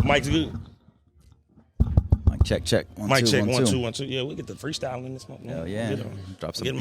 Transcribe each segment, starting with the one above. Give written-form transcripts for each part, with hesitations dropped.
Mike's good. Check. Mic check. 1 2 1 2. Yeah, we get the freestyle in this one. Hell yeah. Drop some. Yeah,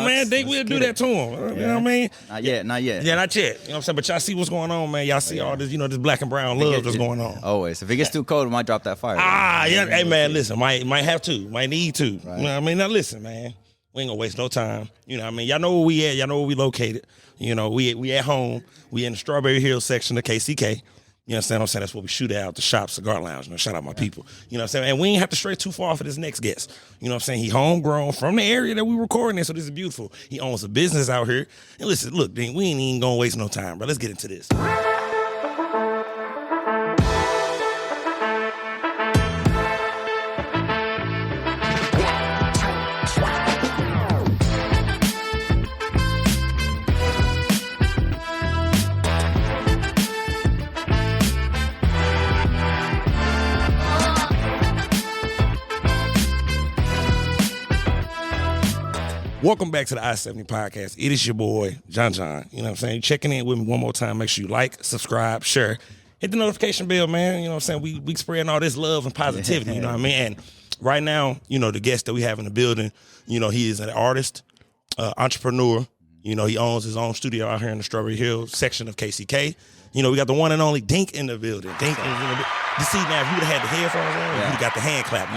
man. We'll do that to him. You know what I mean? Not yet. Yeah, not yet. You know what I'm saying? But y'all see what's going on, man. Y'all see all this, this black and brown love that's going on. Always. If it gets too cold, we might drop that fire. Yeah. Hey, man, listen. Might have to. Might need to. Right. You know what I mean? Now, listen, man. We ain't gonna waste no time. You know what I mean? Y'all know where we at. Y'all know where we located. You know, we at home. We in the Strawberry Hills section of KCK. You know what I'm saying? That's what we shoot at the shop, Cigar Lounge. Shout out my people. You know what I'm saying? And we ain't have to stray too far for this next guest. You know what I'm saying? He homegrown from the area that we recording in, so this is beautiful. He owns a business out here. And listen, look, we ain't even gonna waste no time, bro. Let's get into this. Welcome back to the I-70 podcast. It is your boy, John. You know what I'm saying? Checking in with me one more time. Make sure you like, subscribe, share. Hit the notification bell, man. You know what I'm saying? We spreading all this love and positivity, you know what I mean? And right now, the guest that we have in the building, he is an artist, entrepreneur. He owns his own studio out here in the Strawberry Hills section of KCK. We got the one and only Dink in the building. Dink is in the building. You see, now, if you would have had the headphones on, you'd have got the hand clap.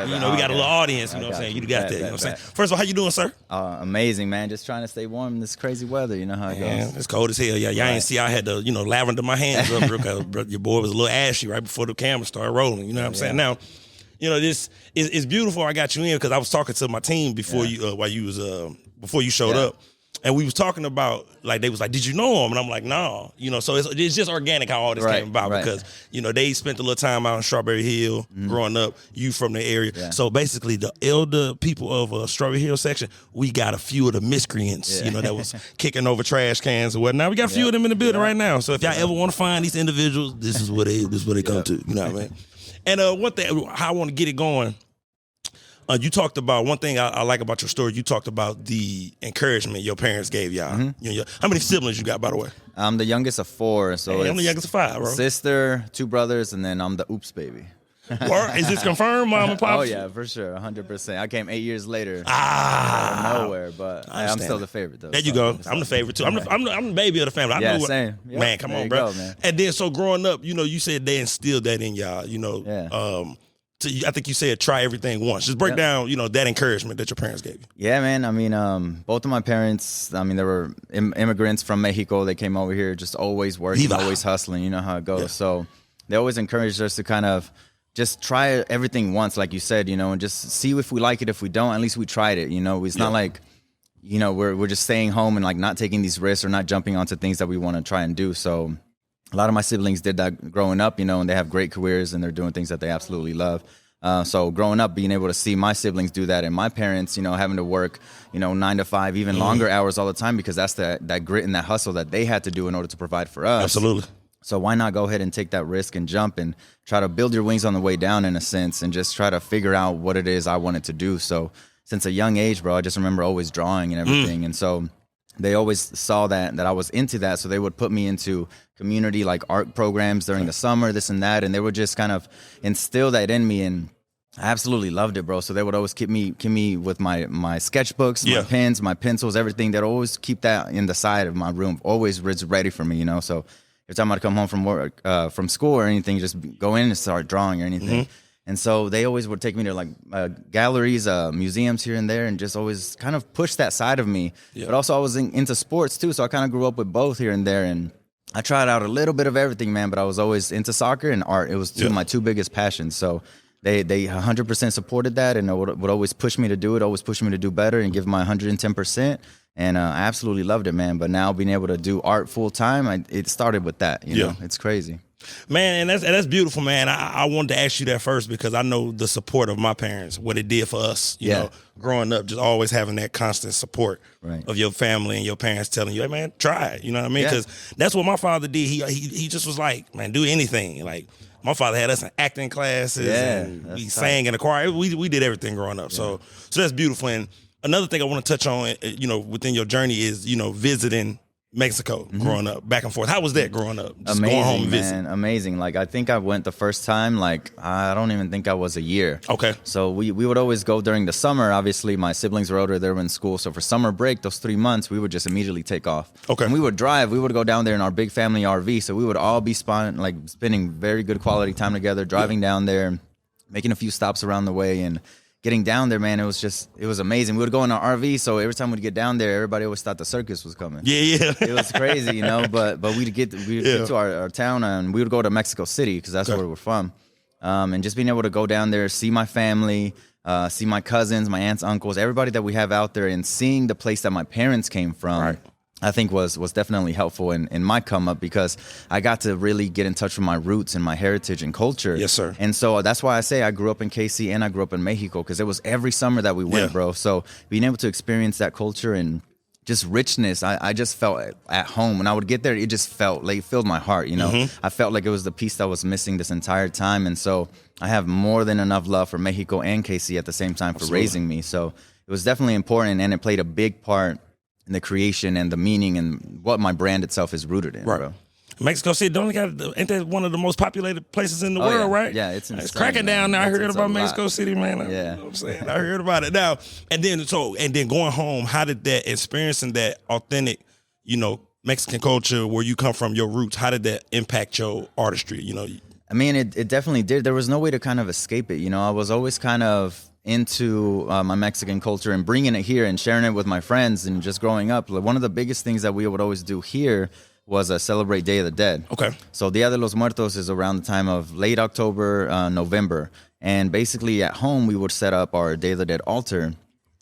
We got a little audience, you know what I'm saying? You'd got that, you know what I'm saying? First of all, how you doing, sir? Amazing, man. Just trying to stay warm in this crazy weather. You know how it goes. It's cold as hell. Yeah, y'all ain't see I had to, lavender my hands up because your boy was a little ashy right before the camera started rolling. You know what I'm saying? Now, this is beautiful. I got you in because I was talking to my team before before you showed up. And we was talking about, they was like, did you know him? And I'm like, no. So it's just organic how all this came about because, they spent a little time out in Strawberry Hill growing up, you from the area. Yeah. So basically the elder people of Strawberry Hill section, we got a few of the miscreants, that was kicking over trash cans or whatnot. We got a few of them in the building right now. So if y'all ever want to find these individuals, this is what they come to. You know what I mean? And one thing, how I want to get it going, you talked about one thing I like about your story. You talked about the encouragement your parents gave y'all. How many siblings you got, by the way? I'm the youngest of 4. So I'm the youngest of 5, bro. Sister, 2 brothers, and then I'm the oops baby. Is this confirmed, mom and pop? Oh yeah, for sure, 100%. I came 8 years later. Out of nowhere, but I'm still the favorite though. There you go. I'm the favorite too. I'm the baby of the family. Same. Yep. Man, come on, bro. Go, man. And then so growing up, you said they instilled that in y'all. I think you said try everything once. Just break down, that encouragement that your parents gave you. Yeah, man. I mean, both of my parents, they were immigrants from Mexico. They came over here just always working, always hustling. You know how it goes. Yeah. So they always encouraged us to kind of just try everything once, like you said, and just see if we like it. If we don't, at least we tried it. It's not like, we're just staying home and not taking these risks or not jumping onto things that we want to try and do. So a lot of my siblings did that growing up, and they have great careers and they're doing things that they absolutely love. So growing up, being able to see my siblings do that and my parents, having to work, 9 to 5, even longer hours all the time, because that's that grit and that hustle that they had to do in order to provide for us. Absolutely. So why not go ahead and take that risk and jump and try to build your wings on the way down in a sense and just try to figure out what it is I wanted to do. So since a young age, bro, I just remember always drawing and everything. And so they always saw that I was into that. So they would put me into community art programs during the summer, this and that. And they would just kind of instill that in me. And I absolutely loved it, bro. So they would always keep me with my sketchbooks, my pens, my pencils, everything. They'd always keep that in the side of my room, always ready for me, So every time I'd come home from work, from school or anything, just go in and start drawing or anything. And so they always would take me to galleries, museums here and there, and just always kind of push that side of me. Yeah. But also I was into sports too, so I kind of grew up with both here and there. And I tried out a little bit of everything, man, but I was always into soccer and art. It was my 2 biggest passions. So they 100% supported that and would always push me to do it, always push me to do better and give my 110%. And I absolutely loved it, man. But now being able to do art full time, it started with that. You know, it's crazy. Man, and that's beautiful, man. I wanted to ask you that first because I know the support of my parents, what it did for us, you know, growing up, just always having that constant support of your family and your parents telling you, hey, man, try it. You know what I mean? Because that's what my father did. He just was like, man, do anything. Like, my father had us in acting classes and we sang in the choir. We did everything growing up. So that's beautiful. And another thing I want to touch on, you know, within your journey is, you know, visiting Mexico growing up, back and forth. How was that growing up? Just Amazing, going home and visiting. man. Amazing. Like, I think I went the first time, like, I don't even think I was a year. Okay. So we would always go during the summer. Obviously, my siblings were older. They were in school. So for summer break, those 3 months, we would just immediately take off. Okay. And we would drive. We would go down there in our big family RV. So we would all be spending very good quality time together, driving down there, making a few stops around the way, and getting down there, man, it was amazing. We would go in our RV, so every time we'd get down there, everybody always thought the circus was coming. Yeah. It was crazy, you know, but we'd get to our town, and we would go to Mexico City, because that's where we're from. And just being able to go down there, see my family, see my cousins, my aunts, uncles, everybody that we have out there, and seeing the place that my parents came from. Right. I think was definitely helpful in my come up, because I got to really get in touch with my roots and my heritage and culture. Yes, sir. And so that's why I say I grew up in KC and I grew up in Mexico, because it was every summer that we went, bro. So being able to experience that culture and just richness, I just felt at home. When I would get there, it just felt like it filled my heart, you know. I felt like it was the piece that was missing this entire time. And so I have more than enough love for Mexico and KC at the same time for raising me. So it was definitely important, and it played a big part in the creation and the meaning and what my brand itself is rooted in, bro. Mexico City, ain't that one of the most populated places in the world, right? Yeah, it's insane. It's cracking down now. I heard about Mexico City, man. Yeah. You know what I'm saying? I heard about it now. And then going home, how did that, experiencing that authentic, you know, Mexican culture, where you come from, your roots, how did that impact your artistry, you know? I mean, it definitely did. There was no way to kind of escape it, you know. I was always kind of into my Mexican culture and bringing it here and sharing it with my friends, and just growing up. Like, one of the biggest things that we would always do here was celebrate Day of the Dead. Okay. So Dia de los Muertos is around the time of late October, November. And basically at home, we would set up our Day of the Dead altar,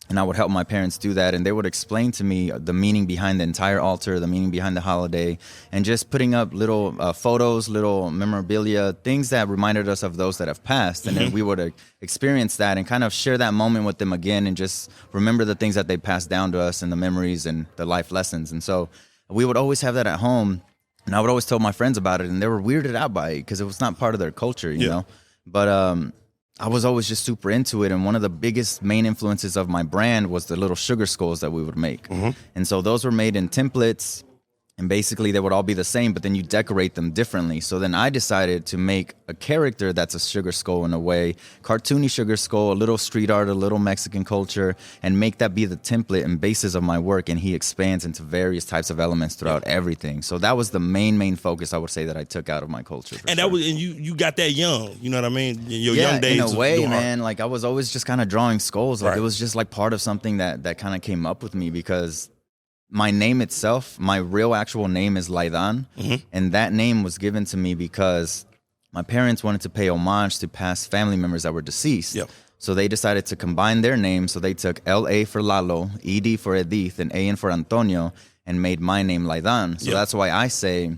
and I would help my parents do that. And they would explain to me the meaning behind the entire altar, the meaning behind the holiday, and just putting up little photos, little memorabilia, things that reminded us of those that have passed. And then we would experience that and kind of share that moment with them again, and just remember the things that they passed down to us, and the memories and the life lessons. And so we would always have that at home. And I would always tell my friends about it, and they were weirded out by it, because it was not part of their culture, you know? But I was always just super into it. And one of the biggest main influences of my brand was the little sugar skulls that we would make. And so those were made in templates, and basically they would all be the same, but then you decorate them differently. So then I decided to make a character that's a sugar skull, in a way, cartoony sugar skull, a little street art, a little Mexican culture, and make that be the template and basis of my work. And he expands into various types of elements throughout everything. So that was the main focus, I would say, that I took out of my culture. And that was, and you got that young, you know what I mean? In your young days. In a way, man. Like, I was always just kind of drawing skulls. Like, it was just like part of something that kind of came up with me, because my name itself, my real actual name is Laidan, and that name was given to me because my parents wanted to pay homage to past family members that were deceased. So they decided to combine their names. So they took L.A. for Lalo, E.D. for Edith, and A.N. for Antonio, and made my name Laidan. So that's why I say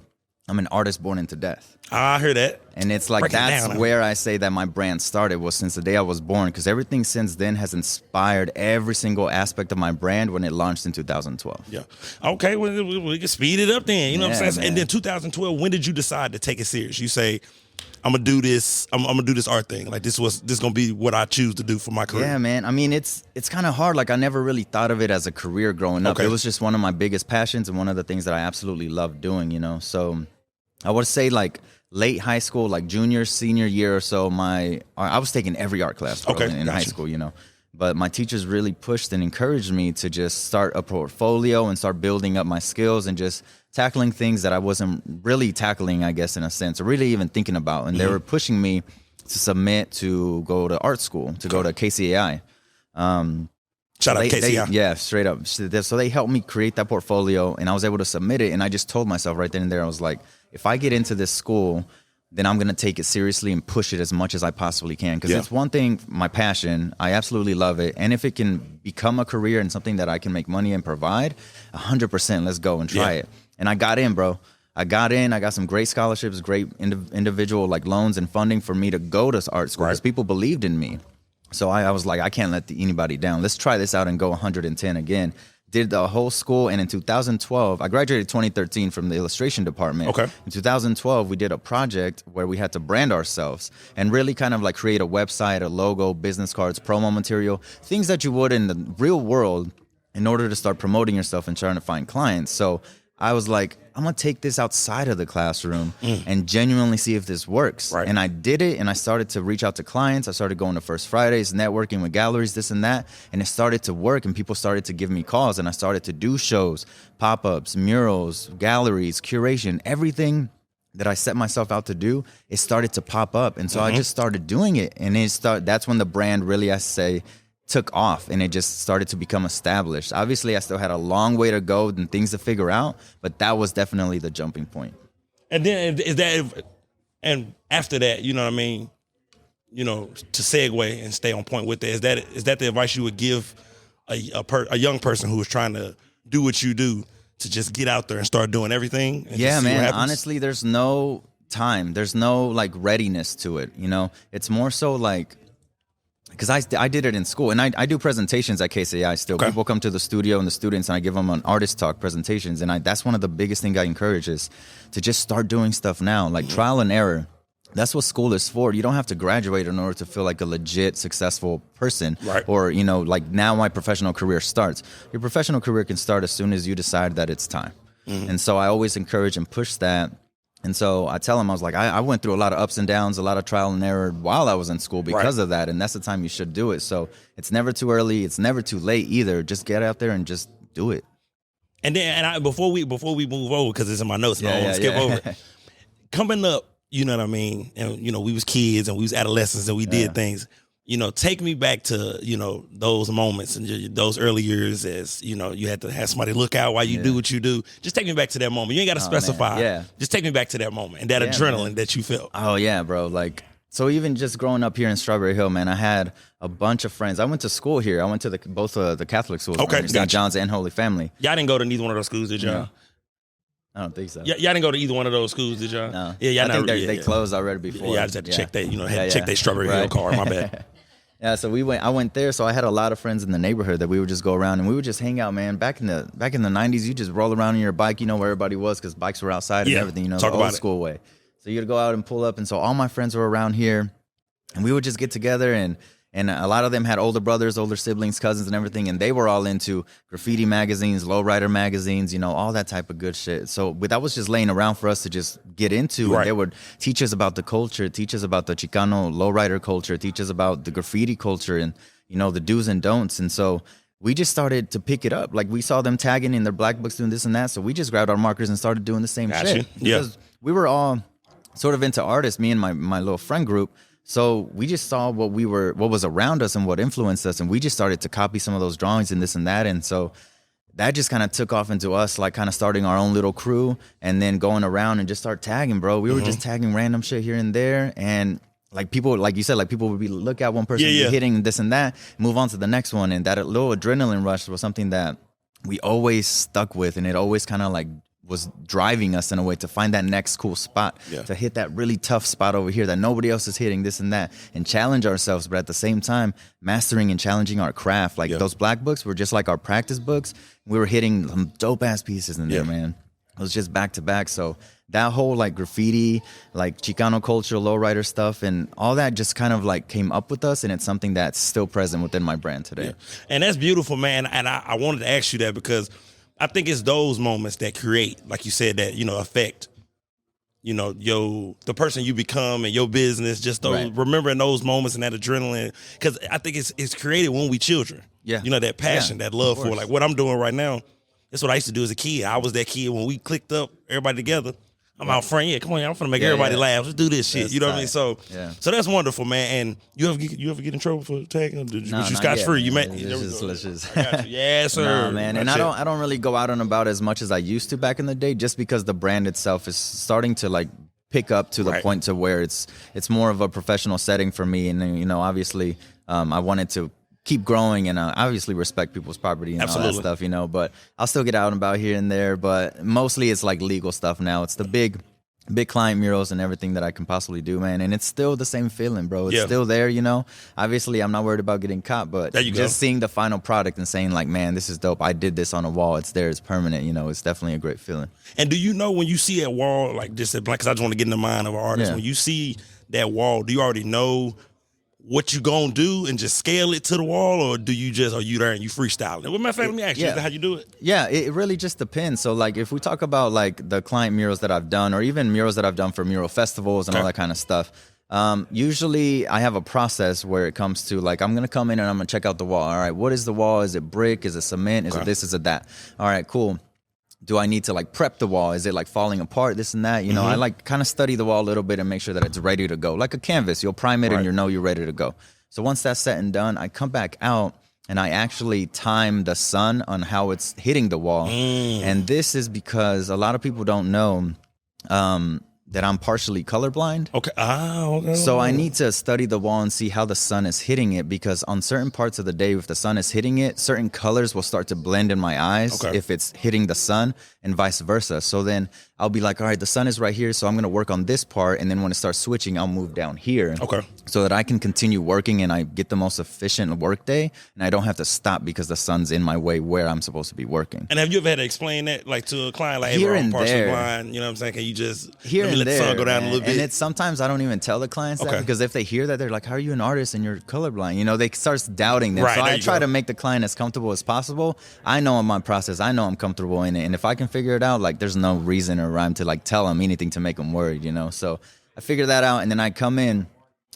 I'm an artist born into death. I hear that. And it's like, that's where I say that my brand started, was since the day I was born, because everything since then has inspired every single aspect of my brand when it launched in 2012. Yeah. Okay, well, we can speed it up then. You know what I'm saying? Man. And then 2012, when did you decide to take it serious? You say, I'm gonna do this. I'm gonna do this art thing. Like, this gonna be what I choose to do for my career. Yeah, man. I mean, it's kind of hard. Like, I never really thought of it as a career growing up. It was just one of my biggest passions, and one of the things that I absolutely loved doing, you know? So I would say, like, late high school, like junior, senior year or so, I was taking every art class in high school, you know. But my teachers really pushed and encouraged me to just start a portfolio and start building up my skills, and just tackling things that I wasn't really tackling, I guess, in a sense, or really even thinking about. And they were pushing me to submit to go to art school, to go to KCAI. Shout out KCAI. Yeah, straight up. So they helped me create that portfolio, and I was able to submit it. And I just told myself right then and there, I was like, if I get into this school, then I'm going to take it seriously and push it as much as I possibly can. Because it's one thing, my passion, I absolutely love it. And if it can become a career and something that I can make money and provide, 100%, let's go and try it. And I got in, bro. I got some great scholarships, great individual like loans and funding for me to go to art school, because people believed in me. So I was like, I can't let anybody down. Let's try this out and go 110 again. Did the whole school, and in 2012, I graduated 2013 from the illustration department. Okay. In 2012, we did a project where we had to brand ourselves and really kind of like create a website, a logo, business cards, promo material, things that you would in the real world in order to start promoting yourself and trying to find clients. So I was like, I'm going to take this outside of the classroom and genuinely see if this works. Right. And I did it, and I started to reach out to clients. I started going to First Fridays, networking with galleries, this and that. And it started to work, and people started to give me calls, and I started to do shows, pop-ups, murals, galleries, curation, everything that I set myself out to do, it started to pop up. And so I just started doing it. And that's when the brand really, I say, took off, and it just started to become established. Obviously, I still had a long way to go and things to figure out, but that was definitely the jumping point. And then and after that, you know what I mean, you know, to segue and stay on point with that, is that the advice you would give a young person who is trying to do what you do, to just get out there and start doing everything? And yeah, man. Honestly, there's no time. There's no like readiness to it. You know, it's more so like, because I did it in school, and I do presentations at KCI still. Okay. People come to the studio and the students, and I give them an artist talk presentations, and that's one of the biggest things I encourage is to just start doing stuff now, like trial and error. That's what school is for. You don't have to graduate in order to feel like a legit successful person, right? Or, you know, like now my professional career starts. Your professional career can start as soon as you decide that it's time. And so I always encourage and push that. And so I tell them, I was like, I went through a lot of ups and downs, a lot of trial and error while I was in school because of that. And that's the time you should do it. So it's never too early. It's never too late either. Just get out there and just do it. And then, before we move over, because it's in my notes, and I don't want to skip over it. Coming up, you know what I mean? And, you know, we was kids and we was adolescents and we did things. You know, take me back to, you know, those moments and those early years as, you know, you had to have somebody look out while you do what you do. Just take me back to that moment. You ain't got to specify. Yeah. Just take me back to that moment and that adrenaline that you felt. Oh, yeah, bro. Like, so even just growing up here in Strawberry Hill, man, I had a bunch of friends. I went to school here. I went to both the Catholic schools. Okay, St. John's and Holy Family. Y'all didn't go to neither one of those schools, did y'all? No. I don't think so. Y'all didn't go to either one of those schools, did y'all? No. Yeah, I think they closed already before. Yeah, I just had to check that. You know, had to check that Strawberry Hill card. My bad. Yeah, so I went there. So I had a lot of friends in the neighborhood that we would just go around and we would just hang out, man. Back in the 90s, you just roll around on your bike, you know where everybody was because bikes were outside and everything, you know, the old school way. So you'd go out and pull up, and so all my friends were around here, and we would just get together, and a lot of them had older brothers, older siblings, cousins, and everything, and they were all into graffiti magazines, lowrider magazines, you know, all that type of good shit. So that was just laying around for us to just get into. And they would teach us about the culture, teach us about the Chicano lowrider culture, teach us about the graffiti culture, and, you know, the do's and don'ts. And so we just started to pick it up. Like, we saw them tagging in their black books doing this and that, so we just grabbed our markers and started doing the same shit. Because we were all sort of into artists, me and my little friend group. So we just saw what was around us and what influenced us, and we just started to copy some of those drawings and this and that. And so that just kind of took off into us, like kind of starting our own little crew and then going around and just start tagging, bro. We were just tagging random shit here and there, and like people, like you said, like people would look at one person hitting this and that, move on to the next one, and that little adrenaline rush was something that we always stuck with, and it always kind of like was driving us in a way to find that next cool spot, to hit that really tough spot over here that nobody else is hitting, this and that, and challenge ourselves, but at the same time mastering and challenging our craft. Like those black books were just like our practice books. We were hitting some dope ass pieces in there, man. It was just back to back. So that whole like graffiti, like Chicano culture, lowrider stuff, and all that just kind of like came up with us, and it's something that's still present within my brand today. And that's beautiful, man. And I wanted to ask you that because I think it's those moments that create, like you said, that, you know, affect, you know, the person you become and your business. Just those, remembering those moments and that adrenaline, because I think it's created when we children. Yeah, you know, that passion, that love for like what I'm doing right now. That's what I used to do as a kid. I was that kid when we clicked up, everybody together. I'm out front. Yeah, come on, I'm finna make everybody laugh. Let's do this shit. That's, you know what I mean? So, so that's wonderful, man. And you ever get in trouble for tagging? Was you scotch free? You met? Let's just. Yeah, sir. Nah, man. And I don't really go out and about as much as I used to back in the day, just because the brand itself is starting to like pick up to the point to where it's more of a professional setting for me. And, you know, obviously, I wanted to keep growing, and obviously respect people's property and all that stuff, you know, but I'll still get out and about here and there, but mostly it's like legal stuff now. It's the big client murals and everything that I can possibly do, man, and it's still the same feeling, bro. It's still there, you know. Obviously, I'm not worried about getting caught, but just seeing the final product and saying like, man, this is dope. I did this on a wall. It's there. It's permanent, you know. It's definitely a great feeling. And do you know when you see a wall like this, because I just want to get in the mind of an artist, when you see that wall, do you already know what you gonna do and just scale it to the wall, or do you just, are you there and you freestyling? Well, matter of fact, let me ask you, is that how you do it? Yeah, it really just depends. So like if we talk about like the client murals that I've done, or even murals that I've done for mural festivals and all that kind of stuff, usually I have a process where it comes to like, I'm gonna come in and I'm gonna check out the wall. All right, what is the wall? Is it brick? Is it cement? Is it this? Is it that? All right, cool. Do I need to like prep the wall? Is it like falling apart, this and that? You know, I like kind of study the wall a little bit and make sure that it's ready to go. Like a canvas, you'll prime it and you know you're ready to go. So once that's set and done, I come back out and I actually time the sun on how it's hitting the wall. And this is because a lot of people don't know that I'm partially colorblind. Okay. So I need to study the wall and see how the sun is hitting it, because on certain parts of the day, if the sun is hitting it, certain colors will start to blend in my eyes if it's hitting the sun, and vice versa. So then I'll be like, all right, the sun is right here, so I'm going to work on this part, and then when it starts switching, I'll move down here. So that I can continue working and I get the most efficient work day, and I don't have to stop because the sun's in my way where I'm supposed to be working. And have you ever had to explain that like to a client, like, hey, here bro, I'm and partially there blind, you know what I'm saying? Can you just let the sun go down a little bit? And it's sometimes I don't even tell the clients that, because if they hear that, they're like, how are you an artist and you're colorblind? You know, they start doubting them. So I try to make the client as comfortable as possible. I know in my process, I know I'm comfortable in it. And if I can figure it out, like there's no reason or rhyme to like tell them anything to make them worried, you know? So I figure that out, and then I come in.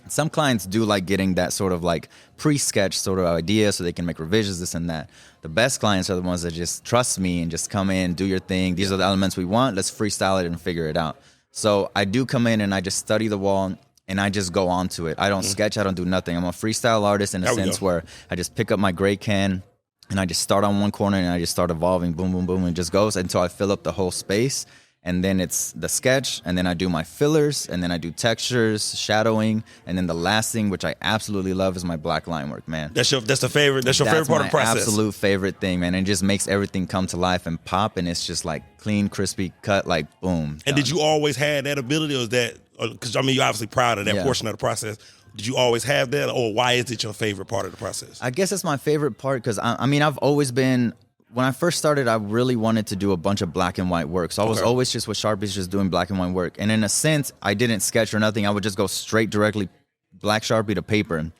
Some clients do like getting that sort of like pre-sketch sort of idea so they can make revisions, this and that. The best clients are the ones that just trust me and just come in, do your thing. These are the elements we want. Let's freestyle it and figure it out. So I do come in and I just study the wall and I just go on to it. I don't sketch. I don't do nothing. I'm a freestyle artist in a sense where I just pick up my gray can and I just start on one corner and I just start evolving, boom, boom, boom, and it just goes until I fill up the whole space. And then it's the sketch, and then I do my fillers, and then I do textures, shadowing, and then the last thing, which I absolutely love, is my black line work, man. That's your favorite. That's your favorite part of the process. Absolute favorite thing, man. It just makes everything come to life and pop, and it's just like clean, crispy cut, like boom. And did you always have that ability, or is that? Because I mean, you're obviously proud of that portion of the process. Did you always have that, or why is it your favorite part of the process? I guess it's my favorite part because I mean, I've always been. When I first started, I really wanted to do a bunch of black and white work. So I was always just with Sharpies, just doing black and white work. And in a sense, I didn't sketch or nothing. I would just go straight directly black Sharpie to paper.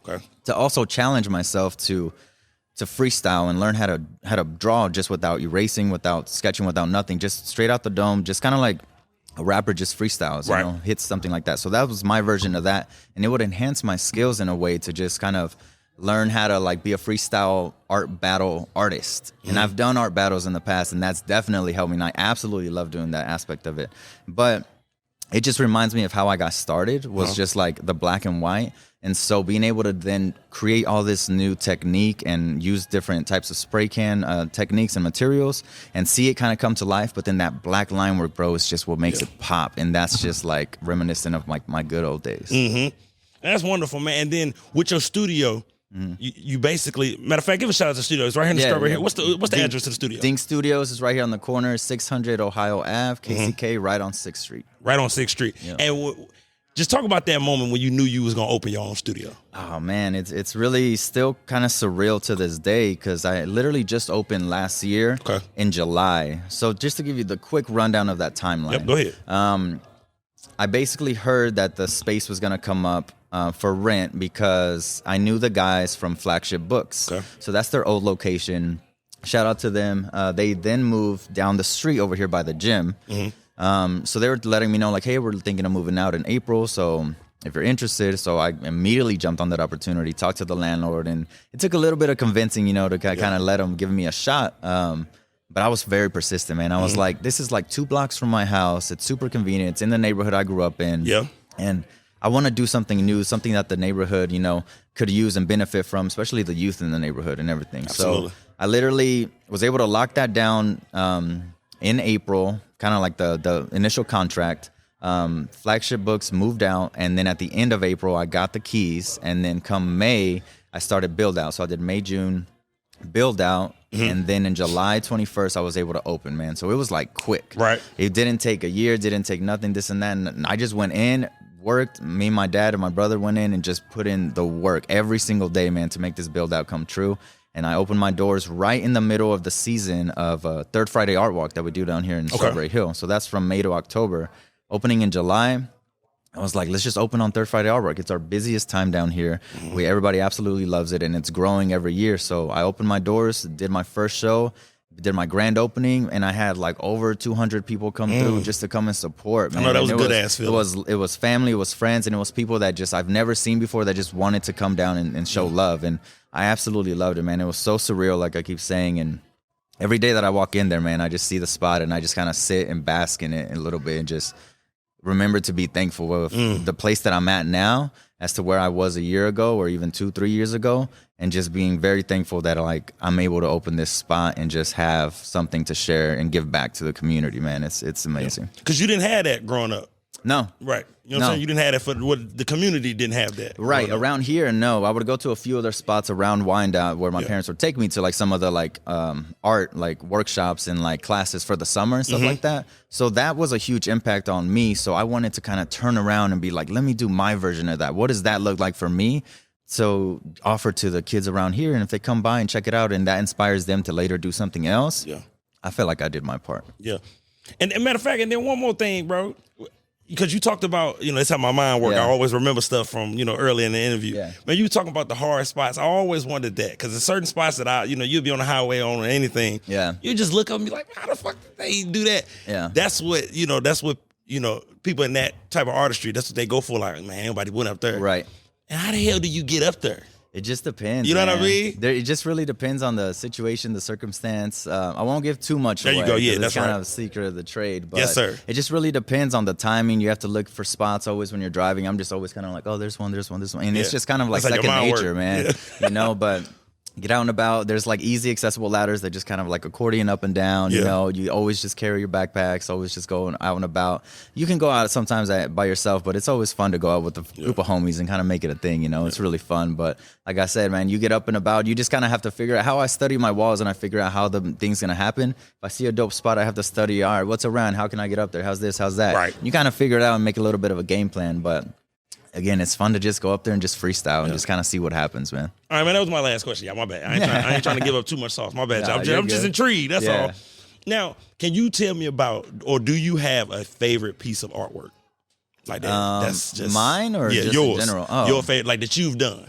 To also challenge myself to freestyle and learn how to draw just without erasing, without sketching, without nothing, just straight out the dome, just kind of like a rapper just freestyles, you know, hits something like that. So that was my version of that. And it would enhance my skills in a way to just kind of learn how to like be a freestyle art battle artist. And I've done art battles in the past, and that's definitely helped me. And I absolutely love doing that aspect of it. But it just reminds me of how I got started was just like the black and white. And so being able to then create all this new technique and use different types of spray can techniques and materials and see it kind of come to life. But then that black line work, bro, is just what makes it pop. And that's just like reminiscent of like my good old days. That's wonderful, man. And then with your studio, you basically, matter of fact, give a shout out to the studio. It's right here in the store right here. What's the address to the studio? DINKC Studios is right here on the corner, 600 Ohio Ave, KCK, right on 6th Street. Right on 6th Street. And just talk about that moment when you knew you was going to open your own studio. Oh, man, it's really still kind of surreal to this day because I literally just opened last year in July. So just to give you the quick rundown of that timeline. Go ahead. I basically heard that the space was going to come up for rent because I knew the guys from Flagship Books. So that's their old location. Shout out to them. They then moved down the street over here by the gym. So they were letting me know like, hey, we're thinking of moving out in April. So if you're interested. So I immediately jumped on that opportunity, talked to the landlord. And it took a little bit of convincing, you know, to kind of let him give me a shot. But I was very persistent, man. I was like, this is like 2 blocks from my house. It's super convenient. It's in the neighborhood I grew up in. And I want to do something new, something that the neighborhood, you know, could use and benefit from, especially the youth in the neighborhood and everything. Absolutely. So I literally was able to lock that down in April, kind of like the initial contract. Flagship Books moved out, and then at the end of April, I got the keys. And then come May, I started build out. So I did May, June, build out. And then in July 21st, I was able to open, man. So it was like quick. It didn't take a year, didn't take nothing, this and that. And I just went in, worked. Me, my dad, and my brother went in and just put in the work every single day, man, to make this build out come true. And I opened my doors right in the middle of the season of Third Friday Art Walk that we do down here in Strawberry Hill. So that's from May to October. Opening in July, I was like, let's just open on Third Friday Artwork. It's our busiest time down here. Everybody absolutely loves it, and it's growing every year. So I opened my doors, did my first show, did my grand opening, and I had like over 200 people come through just to come and support. Man. I know that was and a good ass feeling. It was family, it was friends, and it was people that just I've never seen before that just wanted to come down and show love. And I absolutely loved it, man. It was so surreal, like I keep saying. And every day that I walk in there, man, I just see the spot and I just kind of sit and bask in it a little bit and just remember to be thankful of the place that I'm at now as to where I was a year ago or even 2-3 years ago, and just being very thankful that like I'm able to open this spot and just have something to share and give back to the community, man. It's amazing. Because you didn't have that growing up. No. Right. You know what I'm saying? You didn't have that for what the community didn't have that. Right. Around here, no. I would go to a few other spots around Wyandotte where my parents would take me to like some of the like art like workshops and like classes for the summer and stuff like that. So that was a huge impact on me. So I wanted to kind of turn around and be like, let me do my version of that. What does that look like for me? So offer to the kids around here, and if they come by and check it out and that inspires them to later do something else, I feel like I did my part. Yeah. And matter of fact, and then one more thing, bro. Because you talked about, that's how my mind works. I always remember stuff from, early in the interview. Yeah. Man, you talking about the hard spots. I always wondered that. Because there's certain spots that you'll be on the highway on or anything. Yeah. You just look up and be like, how the fuck did they do that? Yeah. That's what people in that type of artistry, that's what they go for. Like, man, anybody went up there. Right. And how the hell do you get up there? It just depends. You know what I mean? It just really depends on the situation, the circumstance. I won't give too much away. There you go. Yeah, that's kind right. of a secret of the trade. But yes, sir. It just really depends on the timing. You have to look for spots always when you're driving. I'm just always kind of like, oh, there's one. And it's just kind of like second nature, man. Yeah. But get out and about. There's like easy accessible ladders that just kind of like accordion up and down. Yeah. You always just carry your backpacks, always just going out and about. You can go out sometimes by yourself, but it's always fun to go out with a group of homies and kind of make it a thing. It's really fun. But like I said, man, you get up and about. You just kind of have to figure out how I study my walls, and I figure out how the thing's gonna happen. If I see a dope spot, I have to study. All right, what's around? How can I get up there? How's this? How's that? Right. You kind of figure it out and make a little bit of a game plan, but. Again, it's fun to just go up there and just freestyle and just kind of see what happens, man. All right, man, that was my last question. Yeah, my bad. I ain't trying to give up too much sauce. My bad. Nah, I'm just intrigued. That's all. Now, can you tell me about, or do you have a favorite piece of artwork? Like that? That's just mine or just yours, in general? Oh. Your favorite, like that you've done.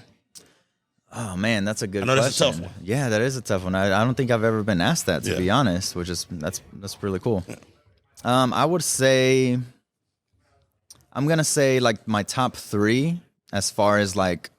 Oh, man, that's a good question. I know that's a tough one. Yeah, that is a tough one. I don't think I've ever been asked that, to be honest, which is, that's really cool. Yeah. I would say, I'm going to say like my top 3 as far as like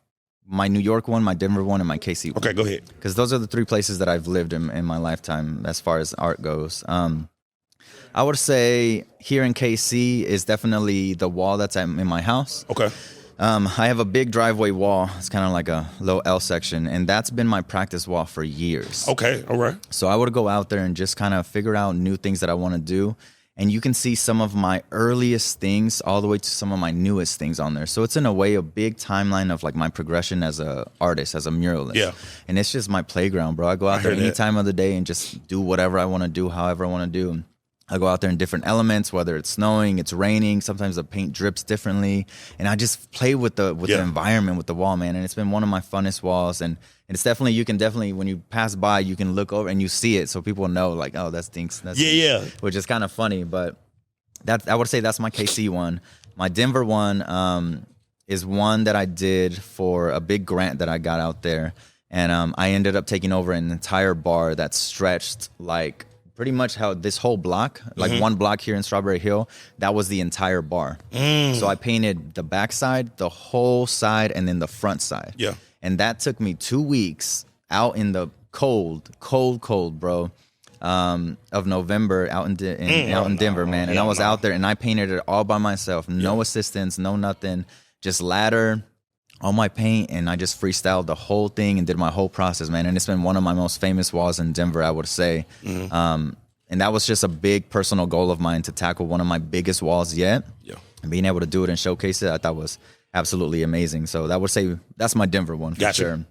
my New York one, my Denver one, and my KC one. Okay, go ahead. Because those are the 3 places that I've lived in my lifetime as far as art goes. I would say here in KC is definitely the wall that's in my house. Okay. I have a big driveway wall. It's kind of like a low L section, and that's been my practice wall for years. Okay, all right. So I would go out there and just kind of figure out new things that I want to do. And you can see some of my earliest things all the way to some of my newest things on there. So it's in a way a big timeline of like my progression as a artist, as a muralist. Yeah. And it's just my playground, bro. I go out there any time of the day and just do whatever I want to do, however I want to do. I go out there in different elements, whether it's snowing, it's raining. Sometimes the paint drips differently. And I just play with the environment, with the wall, man. And it's been one of my funnest walls. And it's definitely, you can definitely, when you pass by, you can look over and you see it. So people know like, oh, that's Dinks. Which is kind of funny. But that I would say that's my KC one. My Denver one is one that I did for a big grant that I got out there. And I ended up taking over an entire bar that stretched like pretty much how this whole block, like one block here in Strawberry Hill, that was the entire bar. So I painted the back side, the whole side, and then the front side. Yeah. And that took me 2 weeks out in the cold, bro, of November out in Denver, man. And I was out there and I painted it all by myself. No assistance, no nothing, just ladder, all my paint, and I just freestyled the whole thing and did my whole process, man. And it's been one of my most famous walls in Denver, I would say. And that was just a big personal goal of mine to tackle one of my biggest walls yet. Yeah. And being able to do it and showcase it, I thought was absolutely amazing. So that would say that's my Denver one for sure.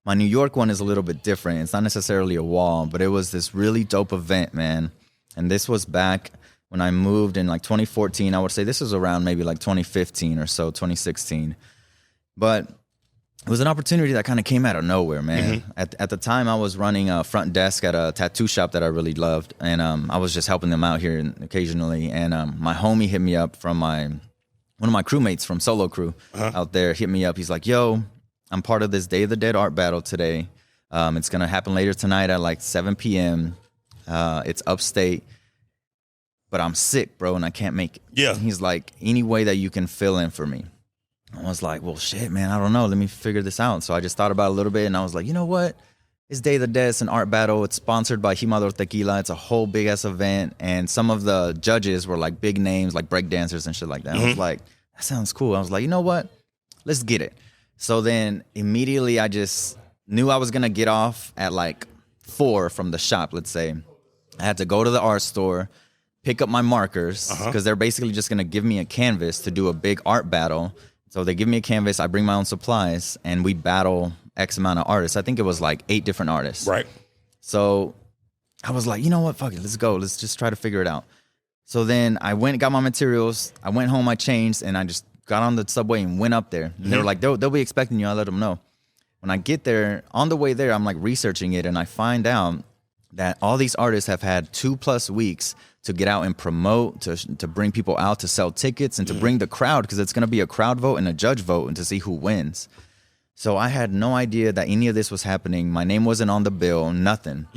My New York one is a little bit different. It's not necessarily a wall, but it was this really dope event, man. And this was back when I moved in like 2014. I would say this was around maybe like 2015 or so, 2016. But it was an opportunity that kind of came out of nowhere, man. At the time, I was running a front desk at a tattoo shop that I really loved. And I was just helping them out here occasionally. And my homie hit me up from one one of my crewmates from Solo Crew out there hit me up. He's like, yo, I'm part of this Day of the Dead art battle today. It's going to happen later tonight at like 7 p.m. It's upstate, but I'm sick, bro, and I can't make it. Yeah. And he's like, any way that you can fill in for me. I was like, well, shit, man, I don't know. Let me figure this out. So I just thought about it a little bit, and I was like, you know what? It's Day of the Dead. It's an art battle. It's sponsored by Jimador Tequila. It's a whole big-ass event, and some of the judges were like big names, like breakdancers and shit like that. I was like, that sounds cool. I was like, you know what? Let's get it. So then immediately I just knew I was going to get off at like 4 from the shop, let's say. I had to go to the art store, pick up my markers, because they're basically just going to give me a canvas to do a big art battle. So they give me a canvas, I bring my own supplies, and we battle X amount of artists. I think it was like 8 different artists. Right. So I was like, you know what? Fuck it. Let's go. Let's just try to figure it out. So then I went and got my materials. I went home, I changed, and I just got on the subway and went up there. And they were like, they'll be expecting you. I let them know. When I get there, on the way there, I'm like researching it, and I find out that all these artists have had 2+ weeks to get out and promote, to bring people out, to sell tickets, and to bring the crowd, because it's going to be a crowd vote and a judge vote, and to see who wins. So I had no idea that any of this was happening. My name wasn't on the bill, nothing.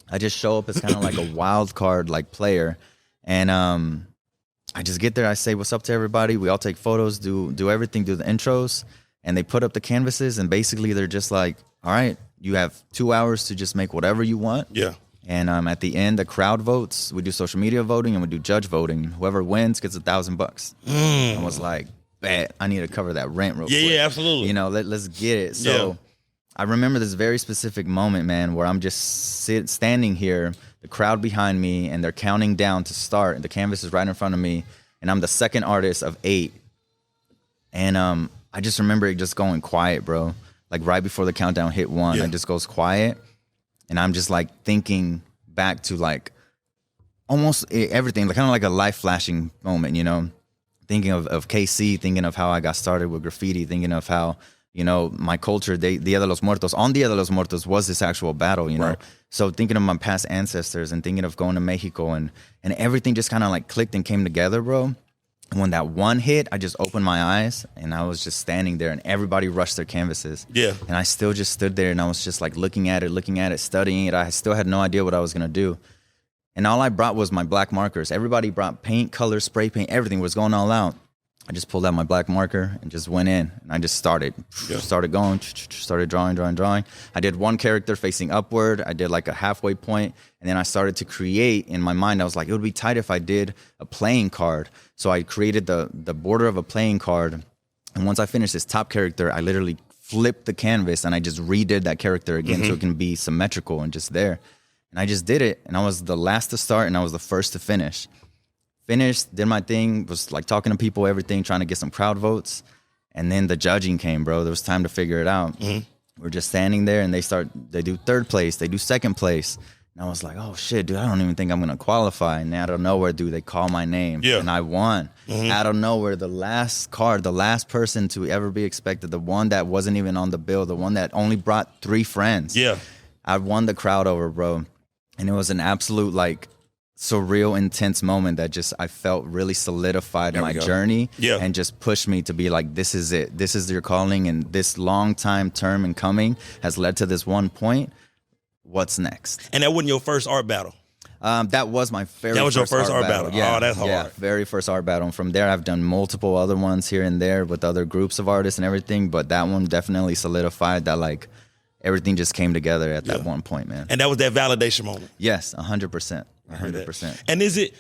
I just show up as kind of like a wild card like player, and I just get there. I say what's up to everybody. We all take photos, do everything, do the intros, and they put up the canvases, and basically they're just like, all right, you have 2 hours to just make whatever you want. Yeah. And at the end, the crowd votes. We do social media voting, and we do judge voting. Whoever wins gets $1,000. I was like, bet, I need to cover that rent real quick. Yeah, absolutely. You know, let's get it. So I remember this very specific moment, man, where I'm just standing here, the crowd behind me, and they're counting down to start. And the canvas is right in front of me, and I'm the second artist of 8. And I just remember it just going quiet, bro. Like right before the countdown hit 1, it just goes quiet. And I'm just like thinking back to like almost everything, like kind of like a life flashing moment, you know, thinking of KC, thinking of how I got started with graffiti, thinking of how, you know, my culture, Dia de los Muertos, on Dia de los Muertos was this actual battle, you know. Right. So thinking of my past ancestors and thinking of going to Mexico, and everything just kind of like clicked and came together, bro. And when that one hit, I just opened my eyes, and I was just standing there, and everybody rushed their canvases. Yeah. And I still just stood there, and I was just like looking at it, studying it. I still had no idea what I was going to do. And all I brought was my black markers. Everybody brought paint, color, spray paint, everything was going all out. I just pulled out my black marker and just went in, and I just started going, started drawing. I did one character facing upward. I did like a halfway point, and then I started to create in my mind. I was like, it would be tight if I did a playing card. So I created the border of a playing card, and once I finished this top character, I literally flipped the canvas and I just redid that character again so it can be symmetrical and just there. And I just did it, and I was the last to start, and I was the first to finish. Finished, did my thing, was like talking to people, everything, trying to get some crowd votes. And then the judging came, bro. There was time to figure it out. We're just standing there, and they do third place, they do second place. And I was like, oh shit, dude, I don't even think I'm gonna qualify. And out of nowhere, dude, they call my name. And I won. Out of nowhere, the last card, the last person to ever be expected, the one that wasn't even on the bill, the one that only brought 3 friends. I won the crowd over, bro. And it was an absolute like surreal, intense moment that just I felt really solidified my journey and just pushed me to be like, this is it. This is your calling, and this long time term and coming has led to this one point. What's next? And that wasn't your first art battle? That was my very That was your first art battle? Yeah, oh, that's hard. Yeah, very first art battle. And from there, I've done multiple other ones here and there with other groups of artists and everything, but that one definitely solidified that like everything just came together at that one point, man. And that was that validation moment? Yes, 100%. 100%. And is it,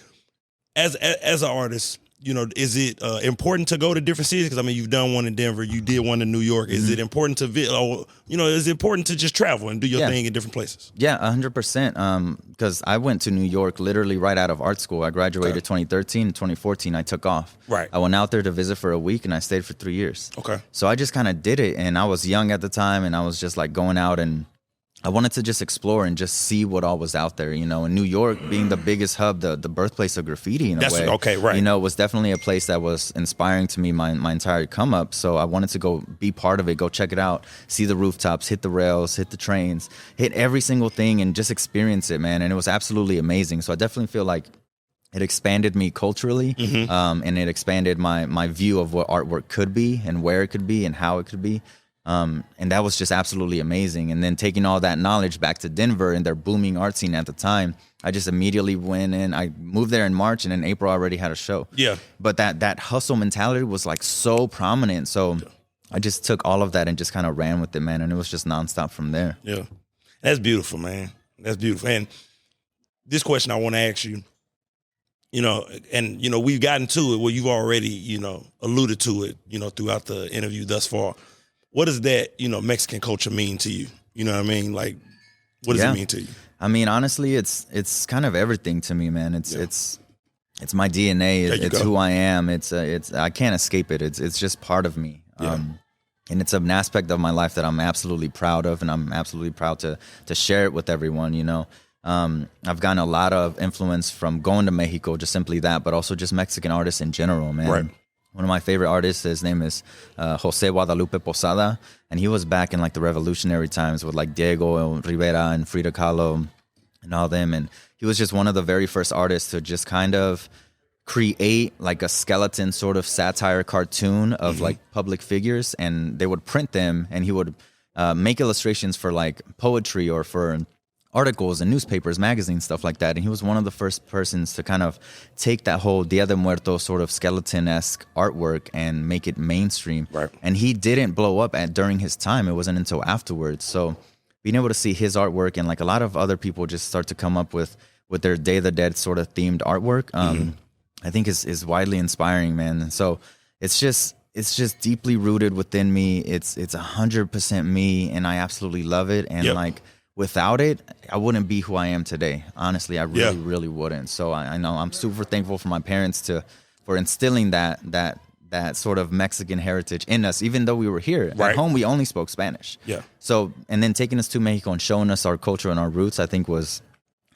as an artist, you know, is it important to go to different cities? Because I mean, you've done one in Denver, you did one in New York. Is it important to, is it important to just travel and do your thing in different places? Yeah, 100%. Because I went to New York literally right out of art school. I graduated 2013. In 2014, I took off. Right. I went out there to visit for a week, and I stayed for 3 years. Okay. So I just kind of did it, and I was young at the time, and I was just like going out, and I wanted to just explore and just see what all was out there, you know. And New York being the biggest hub, the birthplace of graffiti in a way. Okay, right. You know, was definitely a place that was inspiring to me my entire come up. So I wanted to go be part of it, go check it out, see the rooftops, hit the rails, hit the trains, hit every single thing and just experience it, man. And it was absolutely amazing. So I definitely feel like it expanded me culturally, and it expanded my view of what artwork could be and where it could be and how it could be. And that was just absolutely amazing. And then taking all that knowledge back to Denver and their booming art scene at the time, I just immediately went in. I moved there in March, and in April I already had a show. Yeah. But that hustle mentality was like so prominent. So I just took all of that and just kind of ran with it, man. And it was just nonstop from there. Yeah. That's beautiful, man. That's beautiful. And this question I want to ask you, you know, and, you know, we've gotten to it where you've already, you know, alluded to it, you know, throughout the interview thus far. What does that, you know, Mexican culture mean to you? You know what I mean? Like, what does it mean to you? I mean, honestly, it's kind of everything to me, man. It's my DNA. It's who I am. It's I can't escape it. It's just part of me. Yeah. And it's an aspect of my life that I'm absolutely proud of, and I'm absolutely proud to share it with everyone, you know. I've gotten a lot of influence from going to Mexico, just simply that, but also just Mexican artists in general, man. Right. One of my favorite artists, his name is Jose Guadalupe Posada, and he was back in like the revolutionary times with like Diego Rivera and Frida Kahlo and all them, and he was just one of the very first artists to just kind of create like a skeleton sort of satire cartoon of like public figures, and they would print them, and he would make illustrations for like poetry or for articles and newspapers, magazines, stuff like that. And he was one of the first persons to kind of take that whole Dia de Muertos sort of skeleton-esque artwork and make it mainstream. Right. And he didn't blow up during his time. It wasn't until afterwards. So being able to see his artwork, and like a lot of other people just start to come up with their Day of the Dead sort of themed artwork, I think is widely inspiring, man. So it's just deeply rooted within me. It's 100% me, and I absolutely love it. And like, without it, I wouldn't be who I am today. Honestly, I really wouldn't. So I know I'm super thankful for my parents for instilling that sort of Mexican heritage in us, even though we were here. Right. At home, we only spoke Spanish. Yeah. So, and then taking us to Mexico and showing us our culture and our roots, I think was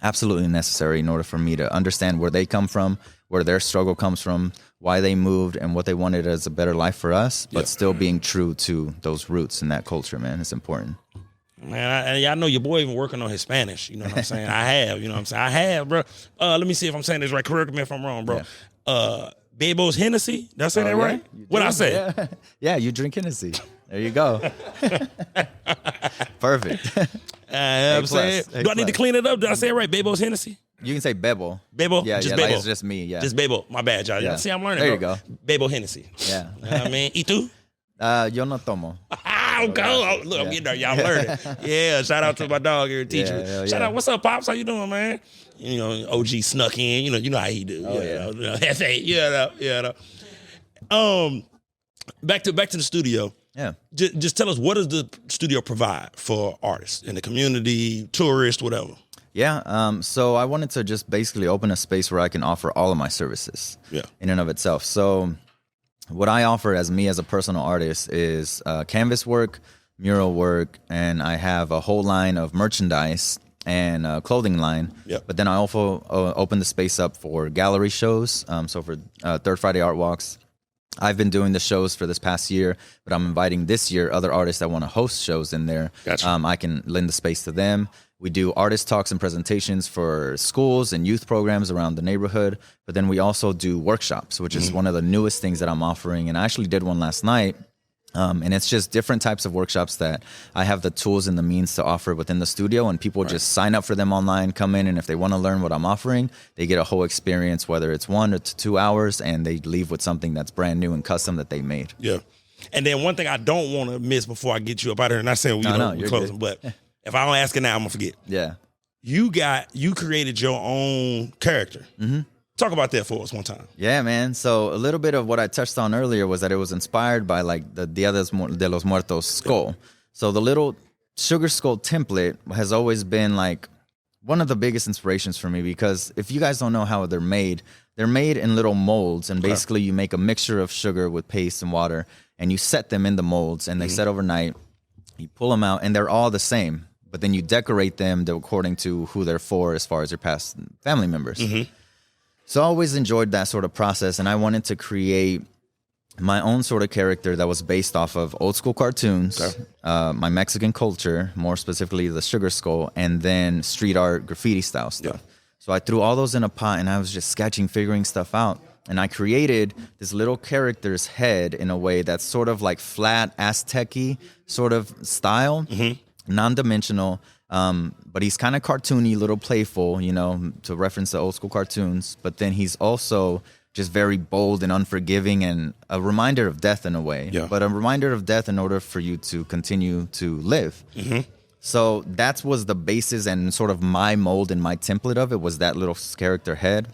absolutely necessary in order for me to understand where they come from, where their struggle comes from, why they moved, and what they wanted as a better life for us, but still being true to those roots and that culture, man. It's important. Man, I know your boy even working on his Spanish. You know what I'm saying? I have. You know what I'm saying? I have, bro. Let me see if I'm saying this right. Correct me if I'm wrong, bro. Bebo's Hennessy. Did I say that right? What I say? Yeah, you drink Hennessy. There you go. Perfect. I'm saying, do I need to clean it up? Did I say it right? Bebo's Hennessy? You can say Bebo. Bebo? Yeah, just Bebo. Bebo. Like it's just me, yeah. Just Bebo. My bad, y'all. Yeah. See, I'm learning, there bro. you go. Bebo Hennessy. Yeah. You know what I mean? ¿Y tú? Yo no tomo. Oh, look, I'm getting there. Y'all learning. Yeah, shout out to my dog here, teacher. Shout out. What's up, Pops? How you doing, man? You know, OG snuck in. You know how he do. Back to the studio. Yeah. Just tell us, what does the studio provide for artists in the community, tourists, whatever? Yeah. So I wanted to just basically open a space where I can offer all of my services. Yeah. In and of itself. So what I offer as me as a personal artist is canvas work, mural work, and I have a whole line of merchandise and a clothing line. Yep. But then I also open the space up for gallery shows. So for Third Friday Art Walks, I've been doing the shows for this past year, but I'm inviting this year other artists that want to host shows in there. Gotcha. I can lend the space to them. We do artist talks and presentations for schools and youth programs around the neighborhood. But then we also do workshops, which is one of the newest things that I'm offering. And I actually did one last night. And it's just different types of workshops that I have the tools and the means to offer within the studio. And people just sign up for them online, come in, and if they want to learn what I'm offering, they get a whole experience, whether it's 1 or 2 hours, and they leave with something that's brand new and custom that they made. Yeah. And then one thing I don't want to miss before I get you up out of here, not saying we're closing, but if I don't ask it now, I'm going to forget. Yeah. You created your own character. Mm-hmm. Talk about that for us one time. Yeah, man. So a little bit of what I touched on earlier was that it was inspired by like the Dia de los Muertos skull. So the little sugar skull template has always been like one of the biggest inspirations for me, because if you guys don't know how they're made in little molds, and basically you make a mixture of sugar with paste and water, and you set them in the molds, and they set overnight. You pull them out, and they're all the same, but then you decorate them according to who they're for as far as your past family members. Mm-hmm. So I always enjoyed that sort of process, and I wanted to create my own sort of character that was based off of old school cartoons, my Mexican culture, more specifically the sugar skull, and then street art, graffiti style stuff. Yeah. So I threw all those in a pot and I was just sketching, figuring stuff out. And I created this little character's head in a way that's sort of like flat, Aztec-y sort of style, non-dimensional. But he's kind of cartoony, little playful, you know, to reference the old school cartoons. But then he's also just very bold and unforgiving and a reminder of death in a way. Yeah. But a reminder of death in order for you to continue to live. So that was the basis and sort of my mold and my template of it was that little character head.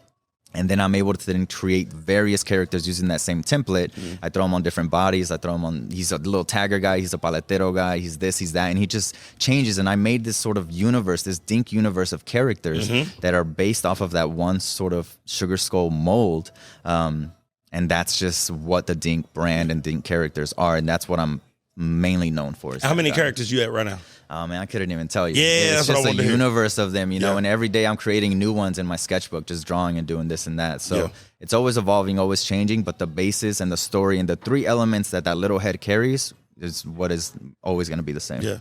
And then I'm able to then create various characters using that same template. I throw them on different bodies. I throw him on, he's a little tagger guy. He's a paletero guy. He's this, he's that. And he just changes. And I made this sort of universe, this Dink universe of characters that are based off of that one sort of Sugar Skull mold. And that's just what the Dink brand and Dink characters are. And that's what I'm mainly known for. How many characters you at right now? Oh man, I couldn't even tell you. Yeah, it's just a universe of them, you know. And every day I'm creating new ones in my sketchbook, just drawing and doing this and that. So it's always evolving, always changing. But the basis and the story and the three elements that little head carries is what is always going to be the same. Yeah.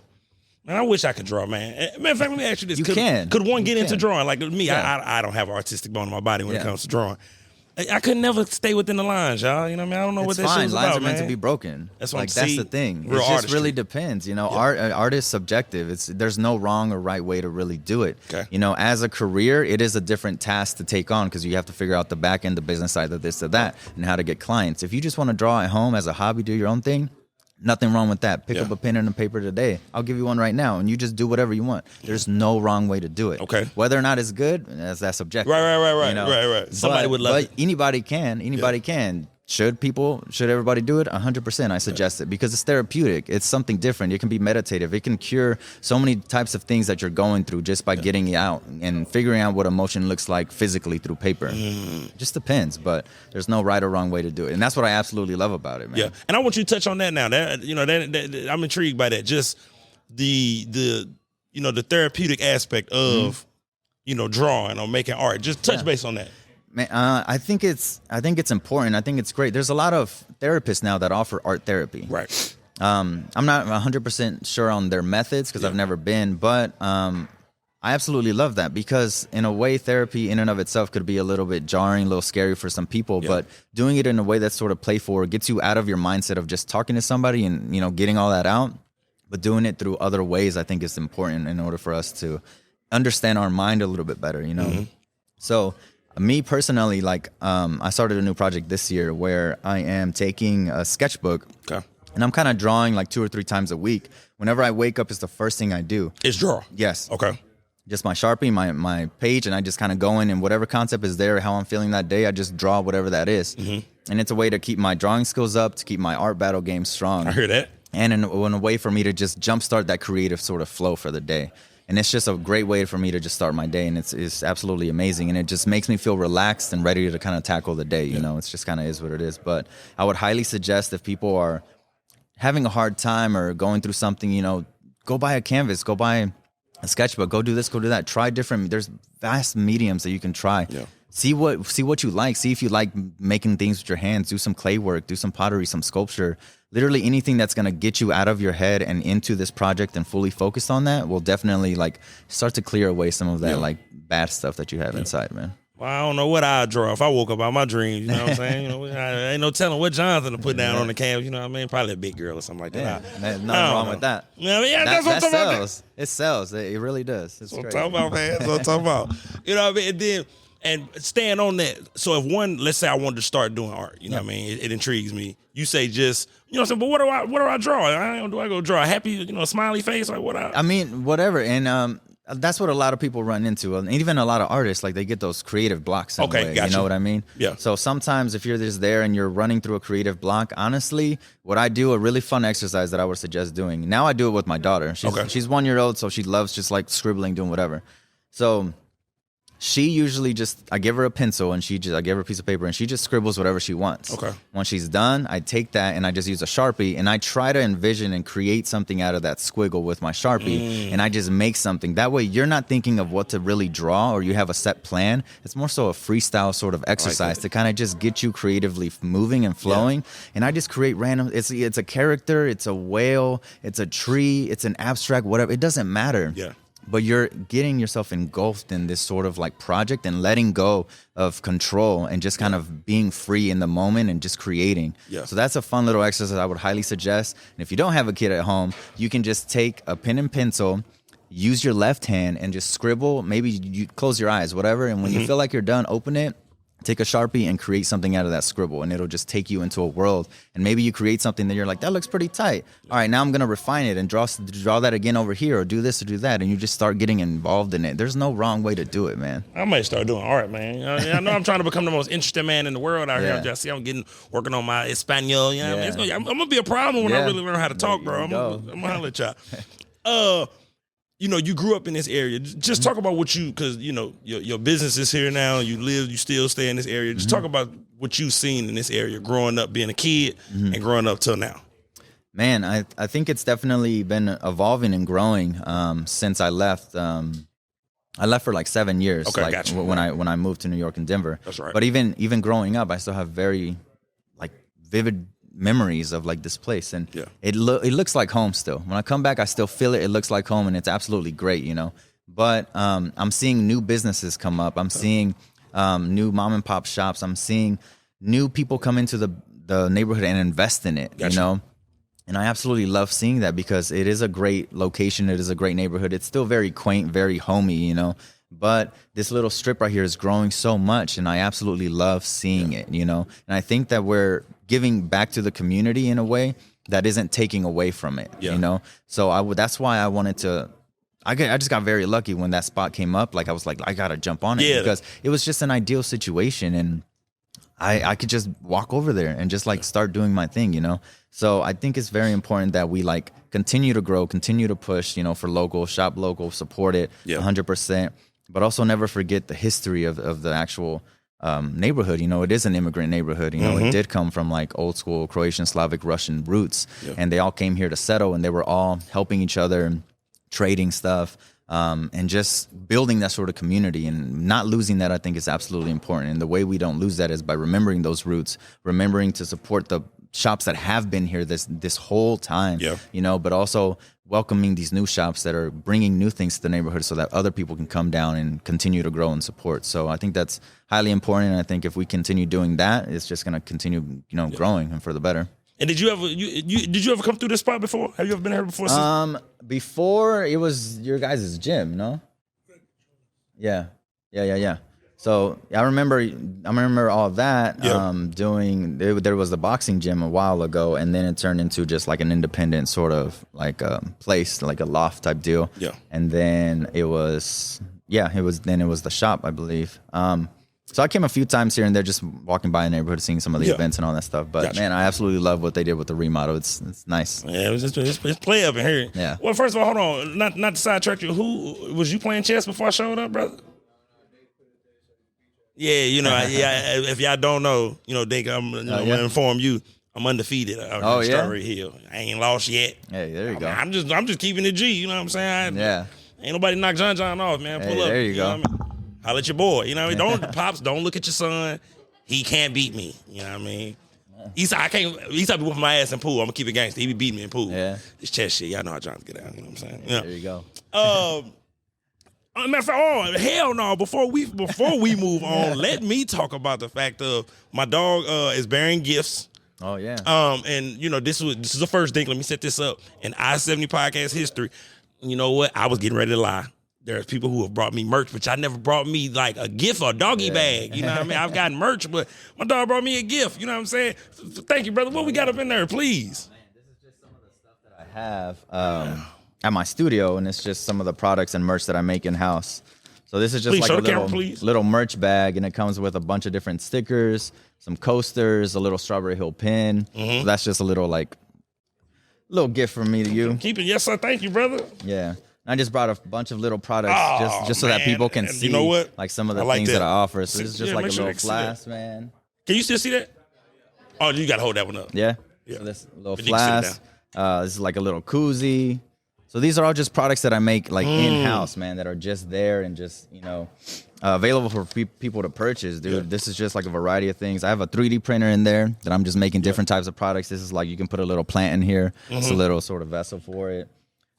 Man, I wish I could draw, man. Matter of fact, let me ask you this: Could one get into drawing? Like me, I don't have an artistic bone in my body when it comes to drawing. I could never stay within the lines, y'all. You know what I mean? I don't know what that shit is about, lines are meant to be broken. That's what like, that's the thing. It just really depends. You know, art is subjective. There's no wrong or right way to really do it. Okay. You know, as a career, it is a different task to take on because you have to figure out the back end, the business side of this or that, and how to get clients. If you just want to draw at home as a hobby, do your own thing, nothing wrong with that. Pick up a pen and a paper today. I'll give you one right now, and you just do whatever you want. There's no wrong way to do it. Okay. Whether or not it's good, that's subjective. Right. You know? Right. Somebody would love it. But anybody can. Anybody can. Should everybody do it? 100%. I suggest it because it's therapeutic. It's something different. It can be meditative. It can cure so many types of things that you're going through just by getting it out and figuring out what emotion looks like physically through paper. It just depends, but there's no right or wrong way to do it. And that's what I absolutely love about it, man. Yeah. And I want you to touch on that now. That, you know, that I'm intrigued by that. Just the you know, the therapeutic aspect of, you know, drawing or making art. Just touch base on that. Man, I think it's important. I think it's great. There's a lot of therapists now that offer art therapy. Right. I'm not 100% sure on their methods because I've never been, but I absolutely love that because in a way, therapy in and of itself could be a little bit jarring, a little scary for some people, but doing it in a way that's sort of playful or gets you out of your mindset of just talking to somebody and, you know, getting all that out, but doing it through other ways, I think is important in order for us to understand our mind a little bit better, you know? So me personally, like, I started a new project this year where I am taking a sketchbook and I'm kind of drawing like 2 or 3 times a week. Whenever I wake up, it's the first thing I do. It's draw? Yes. Okay. Just my Sharpie, my page, and I just kind of go in and whatever concept is there, how I'm feeling that day, I just draw whatever that is. And it's a way to keep my drawing skills up, to keep my art battle game strong. I hear that. And in a way for me to just jumpstart that creative sort of flow for the day. And it's just a great way for me to just start my day, and it's absolutely amazing. And it just makes me feel relaxed and ready to kind of tackle the day, you know. It's just kind of is what it is. But I would highly suggest if people are having a hard time or going through something, you know, go buy a canvas, go buy a sketchbook, go do this, go do that. Try different, there's vast mediums that you can try. See what you like. See if you like making things with your hands. Do some clay work, do some pottery, some sculpture. Literally anything that's going to get you out of your head and into this project and fully focused on that will definitely like start to clear away some of that like bad stuff that you have inside, man. Well, I don't know what I'd draw if I woke up out my dreams, you know what I'm saying? You know, ain't no telling what Jonathan to put down on the canvas, you know what I mean? Probably a big girl or something like that. Nothing wrong with that. That's what I'm talking about. It sells. It really does. It's what I'm talking about, man. That's what I'm talking about. You know what I mean? And then, and staying on that, so if one, let's say I wanted to start doing art, you know what I mean? It intrigues me. You say just, you know what I'm saying, but what do I draw? Do I go draw a happy, you know, smiley face? Like what I mean, whatever. And that's what a lot of people run into. And even a lot of artists, like they get those creative blocks in a way, gotcha. You know what I mean? Yeah. So sometimes if you're just there and you're running through a creative block, honestly, what I do, a really fun exercise that I would suggest doing. Now I do it with my daughter. She's 1 year old, so she loves just like scribbling, doing whatever. So she usually I give her a pencil and I give her a piece of paper and she just scribbles whatever she wants. Okay. When she's done, I take that and I just use a Sharpie and I try to envision and create something out of that squiggle with my Sharpie and I just make something. That way you're not thinking of what to really draw or you have a set plan. It's more so a freestyle sort of exercise to kind of just get you creatively moving and flowing. Yeah. And I just create random, it's a character, it's a whale, it's a tree, it's an abstract, whatever. It doesn't matter. Yeah. but you're getting yourself engulfed in this sort of like project and letting go of control and just kind of being free in the moment and just creating. Yeah. So that's a fun little exercise I would highly suggest. And if you don't have a kid at home, you can just take a pen and pencil, use your left hand and just scribble. Maybe you close your eyes, whatever. And when you feel like you're done, open it, take a Sharpie and create something out of that scribble, and it'll just take you into a world. And maybe you create something that you're like, that looks pretty tight. All right, now I'm going to refine it and draw that again over here, or do this or do that. And you just start getting involved in it. There's no wrong way to do it, man. I might start doing art, man. I know I'm trying to become the most interesting man in the world out here. I'm working on my Espanol. You know what I mean? I'm going to be a problem when I really learn how to talk, bro. I'm going to holler at y'all. You know, you grew up in this area. Just talk about what because, you know, your business is here now. You still stay in this area. Just talk about what you've seen in this area growing up, being a kid and growing up till now. Man, I think it's definitely been evolving and growing since I left. I left for like 7 years. Okay, like gotcha. when I moved to New York and Denver. That's right. But even growing up, I still have very like vivid memories of like this place, and it looks like home still. When I come back, I still feel it. It looks like home, and it's absolutely great, you know. But I'm seeing new businesses come up. I'm seeing new mom and pop shops. I'm seeing new people come into the neighborhood and invest in it, you know. And I absolutely love seeing that because it is a great location. It is a great neighborhood. It's still very quaint, very homey, you know. But this little strip right here is growing so much, and I absolutely love seeing it, you know. And I think that we're giving back to the community in a way that isn't taking away from it, you know. So that's why I wanted to. I just got very lucky when that spot came up. Like I was like, I gotta jump on it because it was just an ideal situation, and I could just walk over there and just like start doing my thing, you know. So I think it's very important that we like continue to grow, continue to push, you know, for local, shop local, support it 100%. But also never forget the history of the actual neighborhood. You know, it is an immigrant neighborhood. You know, it did come from like old school Croatian, Slavic, Russian roots. And they all came here to settle, and they were all helping each other and trading stuff and just building that sort of community. And not losing that, I think, is absolutely important. And the way we don't lose that is by remembering those roots, remembering to support the shops that have been here this whole time, you know, but also welcoming these new shops that are bringing new things to the neighborhood so that other people can come down and continue to grow and support. So I think that's highly important. And I think if we continue doing that, it's just going to continue, you know, growing and for the better. And did you ever come through this spot before? Have you ever been here before? Before it was your guys' gym, no? Yeah. So I remember all of that. There was the boxing gym a while ago, and then it turned into just like an independent sort of like place, like a loft type deal. Yeah. And then it was the shop, I believe. So I came a few times here and there, just walking by the neighborhood, seeing some of the events and all that stuff. But man, I absolutely love what they did with the remodel. It's nice. Yeah, it's play up in here. Yeah. Well, first of all, hold on, not to sidetrack you. Who was you playing chess before I showed up, brother? Yeah, you know, if y'all don't know, you know, Dink, I'm gonna inform you, I'm undefeated out in Strawberry Hill. I ain't lost yet. Hey, there you go. I'm just keeping it G, you know what I'm saying? Ain't nobody knock John off, man. Pull up. There you go. Know what I mean? Holla at your boy. You know what I mean? Don't look at your son. He can't beat me. You know what I mean? Eastside be whooping my ass in pool. I'm gonna keep it gangster. He be beating me in pool. Yeah. This chess shit, y'all know how John's get out. You know what I'm saying? There you go. Matter of fact, hell no! Before we move on, let me talk about the fact of my dog is bearing gifts. Oh yeah. And you know this is the first Dink. Let me set this up in I-70 podcast history. You know what? I was getting ready to lie. There's people who have brought me merch, but y'all never brought me like a gift or a doggy bag. You know what I mean? I've gotten merch, but my dog brought me a gift. You know what I'm saying? Thank you, brother. What we got up in there, please? Man, this is just some of the stuff that I have at my studio, and it's just some of the products and merch that I make in house. So this is just like a little merch bag, and it comes with a bunch of different stickers, some coasters, a little Strawberry Hill pin. So that's just a little gift from me to you. Keep it, yes sir. Thank you, brother. Yeah. I just brought a bunch of little products just so that people can see, you know what? like some of the things that I offer. So this is just like a little flask, man. Can you still see that? Oh, you got to hold that one up. Yeah. So this little flask. This is like a little koozie. So these are all just products that I make like in-house, man, that are just there and just, you know, available for people to purchase, dude. Yeah. This is just like a variety of things. I have a 3D printer in there that I'm just making different types of products. This is like you can put a little plant in here. It's a little sort of vessel for it.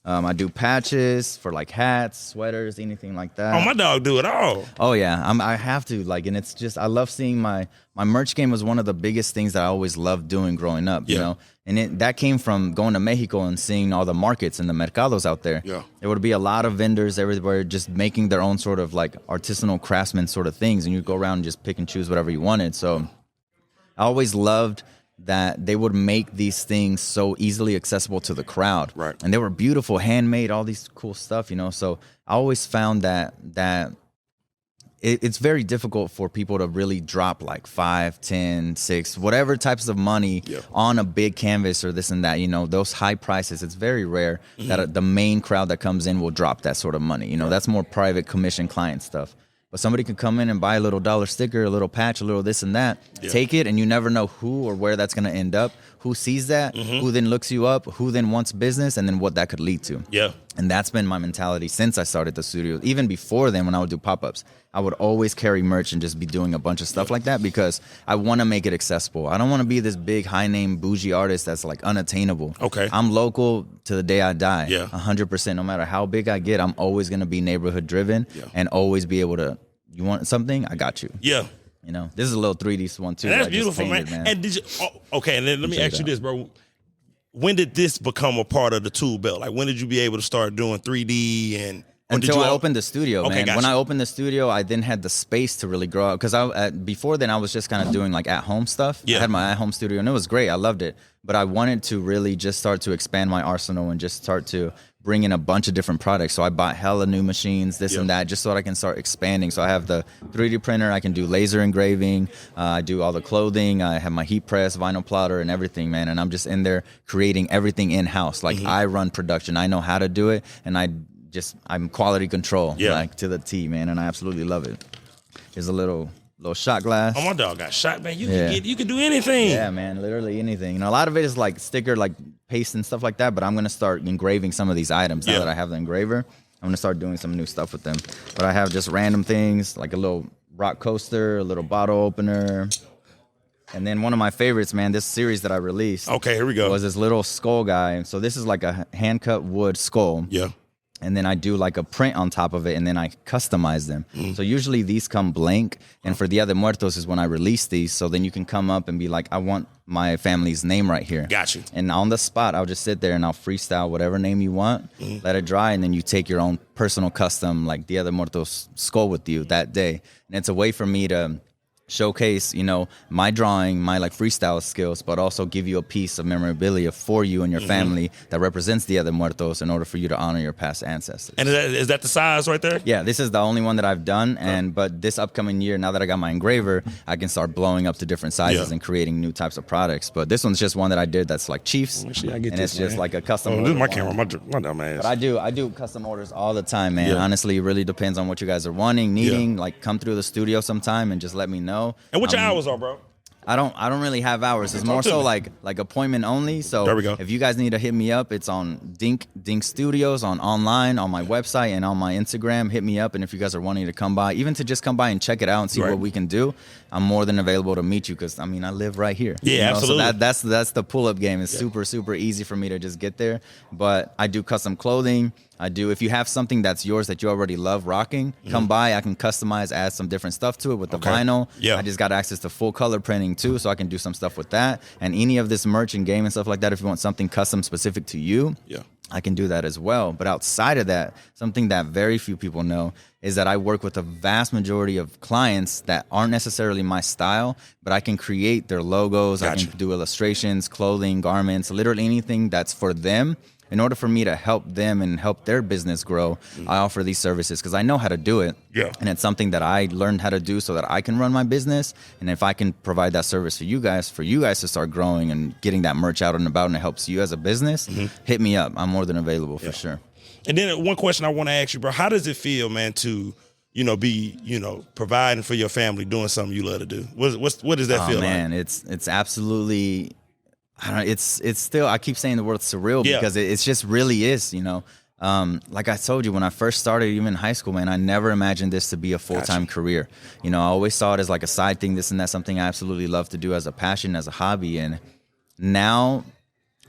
I do patches for like hats, sweaters, anything like that. Oh, my dog do it all. Oh yeah, I have to like, and it's just I love seeing my merch game was one of the biggest things that I always loved doing growing up. You know, and that came from going to Mexico and seeing all the markets and the mercados out there. Yeah, there would be a lot of vendors everywhere just making their own sort of like artisanal craftsman sort of things, and you go around and just pick and choose whatever you wanted. So I always loved that they would make these things so easily accessible to the crowd. Right. And they were beautiful, handmade, all these cool stuff, you know. So I always found that it's very difficult for people to really drop like 5, 10, 6, whatever types of money on a big canvas or this and that, you know, those high prices. It's very rare that the main crowd that comes in will drop that sort of money. You know, that's more private commission client stuff. But somebody could come in and buy a little dollar sticker, a little patch, a little this and that, take it, and you never know who or where that's going to end up, who sees that, who then looks you up, who then wants business, and then what that could lead to. Yeah. And that's been my mentality since I started the studio. Even before then, when I would do pop-ups, I would always carry merch and just be doing a bunch of stuff like that because I want to make it accessible. I don't want to be this big, high-name, bougie artist that's like unattainable. Okay. I'm local to the day I die. 100%. No matter how big I get, I'm always going to be neighborhood-driven and always be able to, you want something? I got you. Yeah. You know, this is a little 3D one too. And that's beautiful, painted, man. And did you? Okay, and then let me ask you this, bro. When did this become a part of the tool belt? Like, when did you be able to start doing 3D and? Until I opened the studio, man. When I opened the studio, I then had the space to really grow out. Because before then, I was just kind of doing like at-home stuff. I had my at-home studio, and it was great. I loved it. But I wanted to really just start to expand my arsenal and just start to bring in a bunch of different products. So I bought hella new machines, this and that, just so that I can start expanding. So I have the 3D printer. I can do laser engraving. I do all the clothing. I have my heat press, vinyl plotter, and everything, man. And I'm just in there creating everything in-house. Like, I run production. I know how to do it, and I'm quality control, like to the T, man, and I absolutely love it. Here's a little shot glass. Oh, my dog got shot, man. You can do anything. Yeah, man, literally anything. You know, a lot of it is like sticker, like paste and stuff like that, but I'm going to start engraving some of these items now that I have the engraver. I'm going to start doing some new stuff with them. But I have just random things, like a little rock coaster, a little bottle opener. And then one of my favorites, man, this series that I released. Okay, here we go. Was this little skull guy. So this is like a hand-cut wood skull. Yeah. And then I do like a print on top of it, and then I customize them. So usually these come blank, and for Dia de Muertos is when I release these, so then you can come up and be like, I want my family's name right here. Got you. And on the spot, I'll just sit there and I'll freestyle whatever name you want, let it dry, and then you take your own personal custom, like Dia de Muertos skull with you that day. And it's a way for me to showcase, you know, my drawing, my like freestyle skills, but also give you a piece of memorabilia for you and your family that represents Dia de Muertos in order for you to honor your past ancestors. And is that the size right there? Yeah, this is the only one that I've done. But this upcoming year, now that I got my engraver, I can start blowing up to different sizes and creating new types of products. But this one's just one that I did that's like Chiefs, and it's just like a custom. This is my camera, my dumb ass. But I do custom orders all the time, man. Honestly, it really depends on what you guys are wanting, needing. Like, come through the studio sometime and just let me know. And what your hours are, bro? I don't really have hours. It's more so like appointment only. So there we go. If you guys need to hit me up, it's on DINKC Studios online on my website and on my Instagram. Hit me up, and if you guys are wanting to come by, even to just come by and check it out and see what we can do, I'm more than available to meet you because I mean I live right here. Yeah, you know? Absolutely. So that's the pull up game. It's super easy for me to just get there. But I do custom clothing. If you have something that's yours that you already love rocking, come by. I can customize, add some different stuff to it with the vinyl. Yeah. I just got access to full color printing too, so I can do some stuff with that. And any of this merch and game and stuff like that, if you want something custom specific to you, I can do that as well. But outside of that, something that very few people know is that I work with a vast majority of clients that aren't necessarily my style, but I can create their logos. I can do illustrations, clothing, garments, literally anything that's for them. In order for me to help them and help their business grow, I offer these services because I know how to do it. Yeah. And it's something that I learned how to do so that I can run my business. And if I can provide that service for you guys to start growing and getting that merch out and about and it helps you as a business, hit me up. I'm more than available for sure. And then one question I want to ask you, bro, how does it feel, man, to be, providing for your family, doing something you love to do? What does that feel like? Man, it's absolutely... It's still, I keep saying the word surreal because it just really is, like I told you, when I first started, even in high school, man, I never imagined this to be a full-time career. I always saw it as like a side thing, this and that, something I absolutely love to do as a passion, as a hobby. And now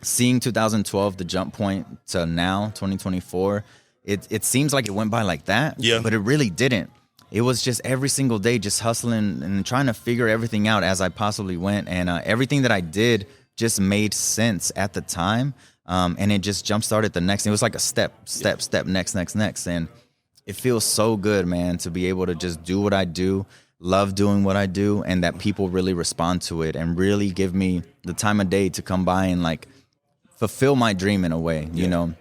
seeing 2012, the jump point to now 2024, it seems like it went by like that. Yeah. But it really didn't. It was just every single day, just hustling and trying to figure everything out as I possibly went. And everything that I did just made sense at the time. And it just jump started the next. It was like a step, next. And it feels so good, man, to be able to just do what I do, love doing what I do, and that people really respond to it and really give me the time of day to come by and like fulfill my dream in a way, you know.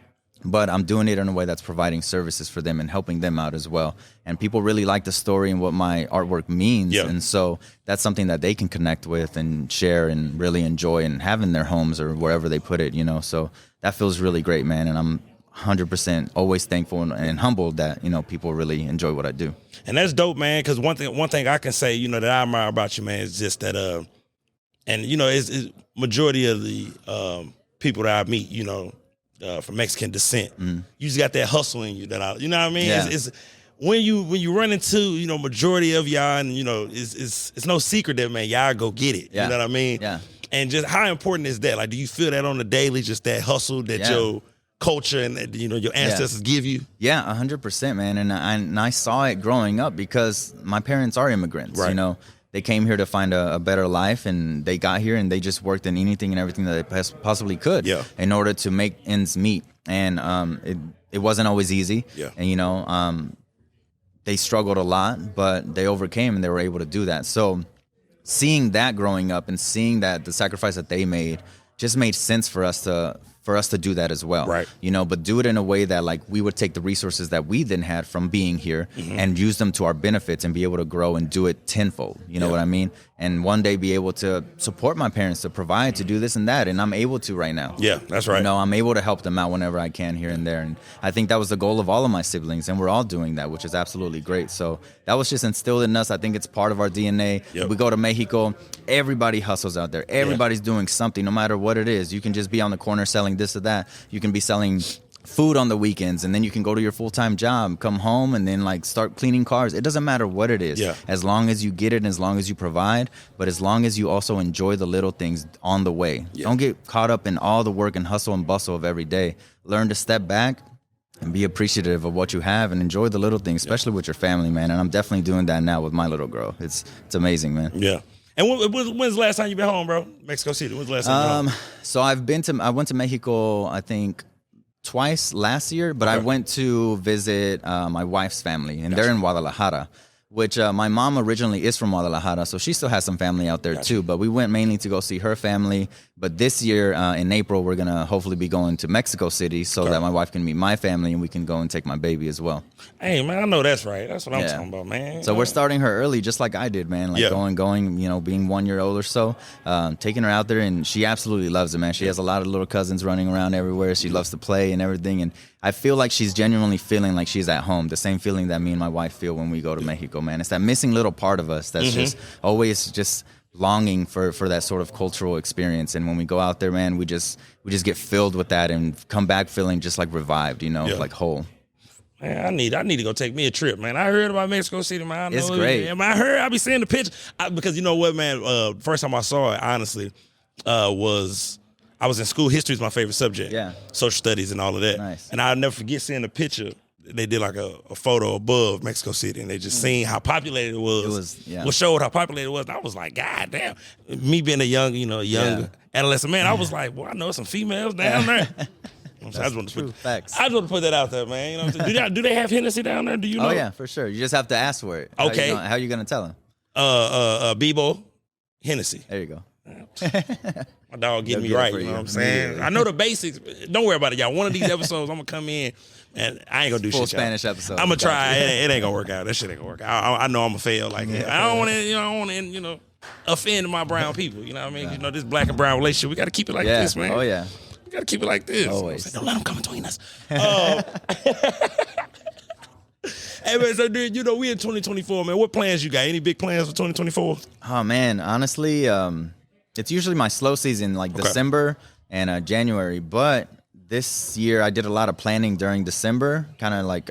But I'm doing it in a way that's providing services for them and helping them out as well. And people really like the story and what my artwork means. Yeah. And so that's something that they can connect with and share and really enjoy and have in their homes or wherever they put it, you know. So that feels really great, man. And I'm 100% always thankful and humbled that, you know, people really enjoy what I do. And that's dope, man, because one thing I can say, you know, that I admire about you, man, is just that, and, you know, it's majority of the people that I meet, you know, from Mexican descent, you just got that hustle in you that you know what I mean? Yeah. It's when you run into, you know, majority of y'all, and, you know, it's no secret that, man, y'all go get it. Yeah. You know what I mean? Yeah. And just how important is that? Like, do you feel that on the daily, just that hustle that your culture and, you know, your ancestors give you? Yeah, 100%, man. And I saw it growing up because my parents are immigrants, Right. you know. They came here to find a better life, and they got here and they just worked in anything and everything that they possibly could in order to make ends meet. And it wasn't always easy. Yeah. And, you know, they struggled a lot, but they overcame and they were able to do that. So seeing that growing up and seeing that the sacrifice that they made just made sense for us to do that as well. Right. You know, but do it in a way that like we would take the resources that we then had from being here and use them to our benefits and be able to grow and do it tenfold. You know what I mean? And one day be able to support my parents, to provide, to do this and that. And I'm able to right now. Yeah, that's right. You know, I'm able to help them out whenever I can here and there. And I think that was the goal of all of my siblings. And we're all doing that, which is absolutely great. So that was just instilled in us. I think it's part of our DNA. Yep. We go to Mexico, everybody hustles out there. Everybody's doing something, no matter what it is. You can just be on the corner selling this or that. You can be selling food on the weekends, and then you can go to your full-time job, come home, and then like start cleaning cars. It doesn't matter what it is. Yeah. As long as you get it and as long as you provide, but as long as you also enjoy the little things on the way. Yeah. Don't get caught up in all the work and hustle and bustle of every day. Learn to step back and be appreciative of what you have and enjoy the little things, especially with your family, man. And I'm definitely doing that now with my little girl. It's amazing, man. Yeah. And when's the last time you been home, bro? Mexico City. When's the last time you been home? So I went to Mexico, I think, twice last year, but I went to visit my wife's family, and they're in Guadalajara, which my mom originally is from Guadalajara, so she still has some family out there too. But we went mainly to go see her family. But this year in April, we're gonna hopefully be going to Mexico City so that my wife can meet my family and we can go and take my baby as well. Hey, man, I know that's right. That's what I'm talking about, man. So we're starting her early, just like I did, man. Like going, you know, being 1 year old or so, taking her out there, and she absolutely loves it, man. She has a lot of little cousins running around everywhere. She loves to play and everything, and I feel like she's genuinely feeling like she's at home. The same feeling that me and my wife feel when we go to Mexico, man. It's that missing little part of us that's just always just longing for that sort of cultural experience. And when we go out there, man, we just get filled with that and come back feeling just like revived, you know, like whole. Man, I need to go take me a trip, man. I heard about Mexico City, man. I know it's great. I be seeing the picture because you know what, man. First time I saw it, honestly, was I was in school. History is my favorite subject. Yeah, social studies and all of that. Nice. And I'll never forget seeing the picture. They did like a photo above Mexico City, and they just seen how populated it was. What showed how populated it was. And I was like, God damn. Me being a young adolescent man, I was like, well, I know some females down there. I just want to put that out there, man. You know what I'm saying? Do they have Hennessy down there? Do you know? Oh yeah, for sure. You just have to ask for it. Okay. How you gonna tell them? Bebo Hennessy. There you go. My dog getting me right. You know what I'm saying? I know the basics. Don't worry about it, y'all. One of these episodes, I'm gonna come in and I ain't gonna do full shit. Spanish episode. I'm gonna try. It ain't gonna work out. That shit ain't gonna work out. I know I'm gonna fail. Like I don't want to, offend my brown people. You know what I mean? You know, this black and brown relationship, we got to keep it like this, man. Oh yeah. We got to keep it like this. Always. Don't let them come between us. Hey man, so dude, you know we in 2024, man. What plans you got? Any big plans for 2024? Oh man, honestly, it's usually my slow season, like December and January. But this year I did a lot of planning during December, kind of like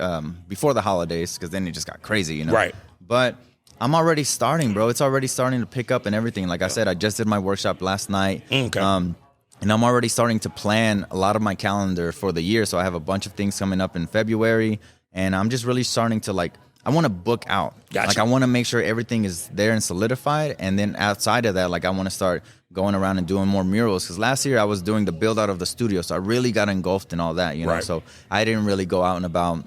before the holidays, because then it just got crazy, you know. Right. But I'm already starting, bro. It's already starting to pick up and everything. Like I said, I just did my workshop last night. Okay. And I'm already starting to plan a lot of my calendar for the year. So I have a bunch of things coming up in February. And I'm just really starting to like, I want to book out. Gotcha. Like I want to make sure everything is there and solidified. And then outside of that, like I want to start going around and doing more murals. Because last year I was doing the build out of the studio. So I really got engulfed in all that, you know. Right. So I didn't really go out and about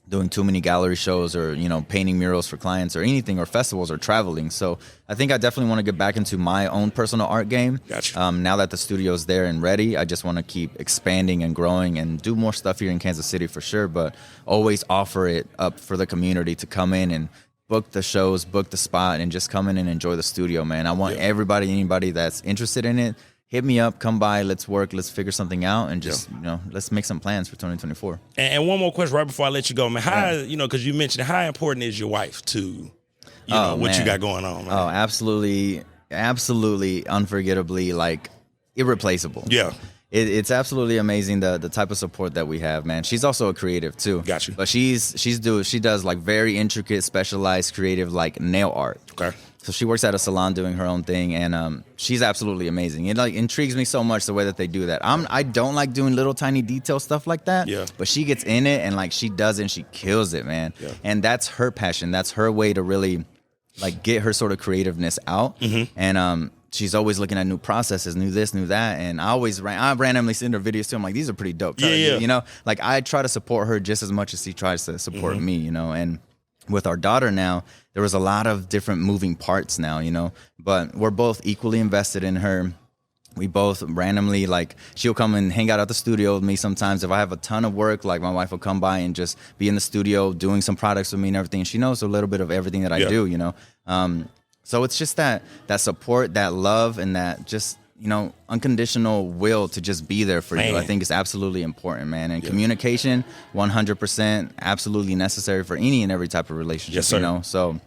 doing too many gallery shows or, you know, painting murals for clients or anything, or festivals or traveling. So I think I definitely want to get back into my own personal art game. Gotcha. Now that the studio's there and ready, I just want to keep expanding and growing and do more stuff here in Kansas City for sure, but always offer it up for the community to come in and book the shows, book the spot, and just come in and enjoy the studio, man. I want everybody, anybody that's interested in it, hit me up, come by, let's work, let's figure something out, and just, you know, let's make some plans for 2024. And one more question right before I let you go, man. How, you know, because you mentioned how important is your wife to, you know, what you got going on, man? Oh, absolutely, unforgettably, like, irreplaceable. Yeah. It's absolutely amazing the type of support that we have, man. She's also a creative too. Got you. But she does like very intricate, specialized, creative like nail art. Okay. So she works at a salon doing her own thing, and she's absolutely amazing. It like intrigues me so much the way that they do that. I don't like doing little tiny detail stuff like that. Yeah. But she gets in it and like she does it and she kills it, man. Yeah. And that's her passion. That's her way to really like get her sort of creativeness out. Mm-hmm. And she's always looking at new processes, new this, new that. And I randomly send her videos too. I'm like, these are pretty dope. Yeah. You know, like I try to support her just as much as she tries to support me, you know. And with our daughter now, there was a lot of different moving parts now, you know, but we're both equally invested in her. We both randomly, like, she'll come and hang out at the studio with me sometimes. If I have a ton of work, like, my wife will come by and just be in the studio doing some products with me and everything. She knows a little bit of everything that I do, you know. So it's just that support, that love, and that just, you know, unconditional will to just be there for you. I think is absolutely important, man. And communication, 100% absolutely necessary for any and every type of relationship, yes, sir. You know. So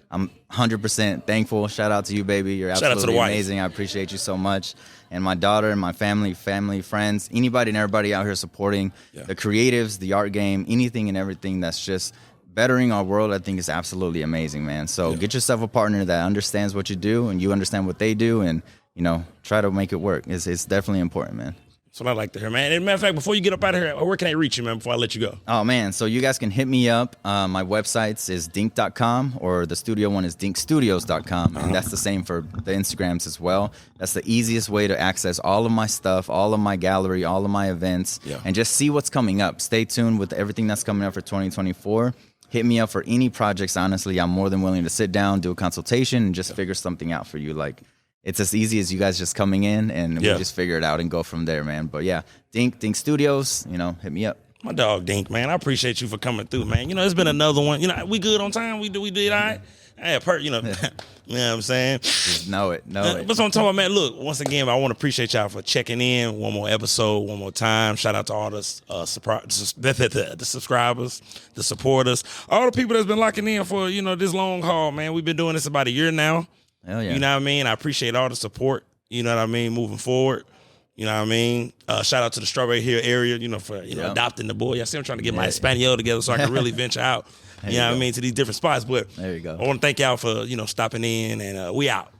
I'm 100% thankful. Shout out to you, baby. You're absolutely amazing. I appreciate you so much. And my daughter and my family, friends, anybody and everybody out here supporting the creatives, the art game, anything and everything that's just bettering our world, I think is absolutely amazing, man. So get yourself a partner that understands what you do and you understand what they do, and, you know, try to make it work. It's definitely important, man. That's what I like to hear, man. And matter of fact, before you get up out of here, where can I reach you, man, before I let you go? Oh, man. So you guys can hit me up. My websites is dink.com, or the studio one is dinkstudios.com. And that's the same for the Instagrams as well. That's the easiest way to access all of my stuff, all of my gallery, all of my events, and just see what's coming up. Stay tuned with everything that's coming up for 2024. Hit me up for any projects. Honestly, I'm more than willing to sit down, do a consultation, and just figure something out for you. Like, it's as easy as you guys just coming in and we just figure it out and go from there, man. But yeah, Dink Studios, you know, hit me up. My dog Dink, man. I appreciate you for coming through, man. You know, it's been another one. You know, we good on time. We did all right. Hey, you know, you know what I'm saying? Just know it. But what I'm talking about, man, look, once again, I want to appreciate y'all for checking in. One more episode, one more time. Shout out to all the subscribers, the supporters, all the people that's been locking in for, you know, this long haul, man. We've been doing this about a year now. Hell yeah. You know what I mean? I appreciate all the support, you know what I mean, moving forward. You know what I mean? Shout out to the Strawberry Hill area, you know, for know, adopting the boy. I see I'm trying to get my Espanol together so I can really venture out, you know what I mean, to these different spots. But there you go. I want to thank y'all for, you know, stopping in, and we out.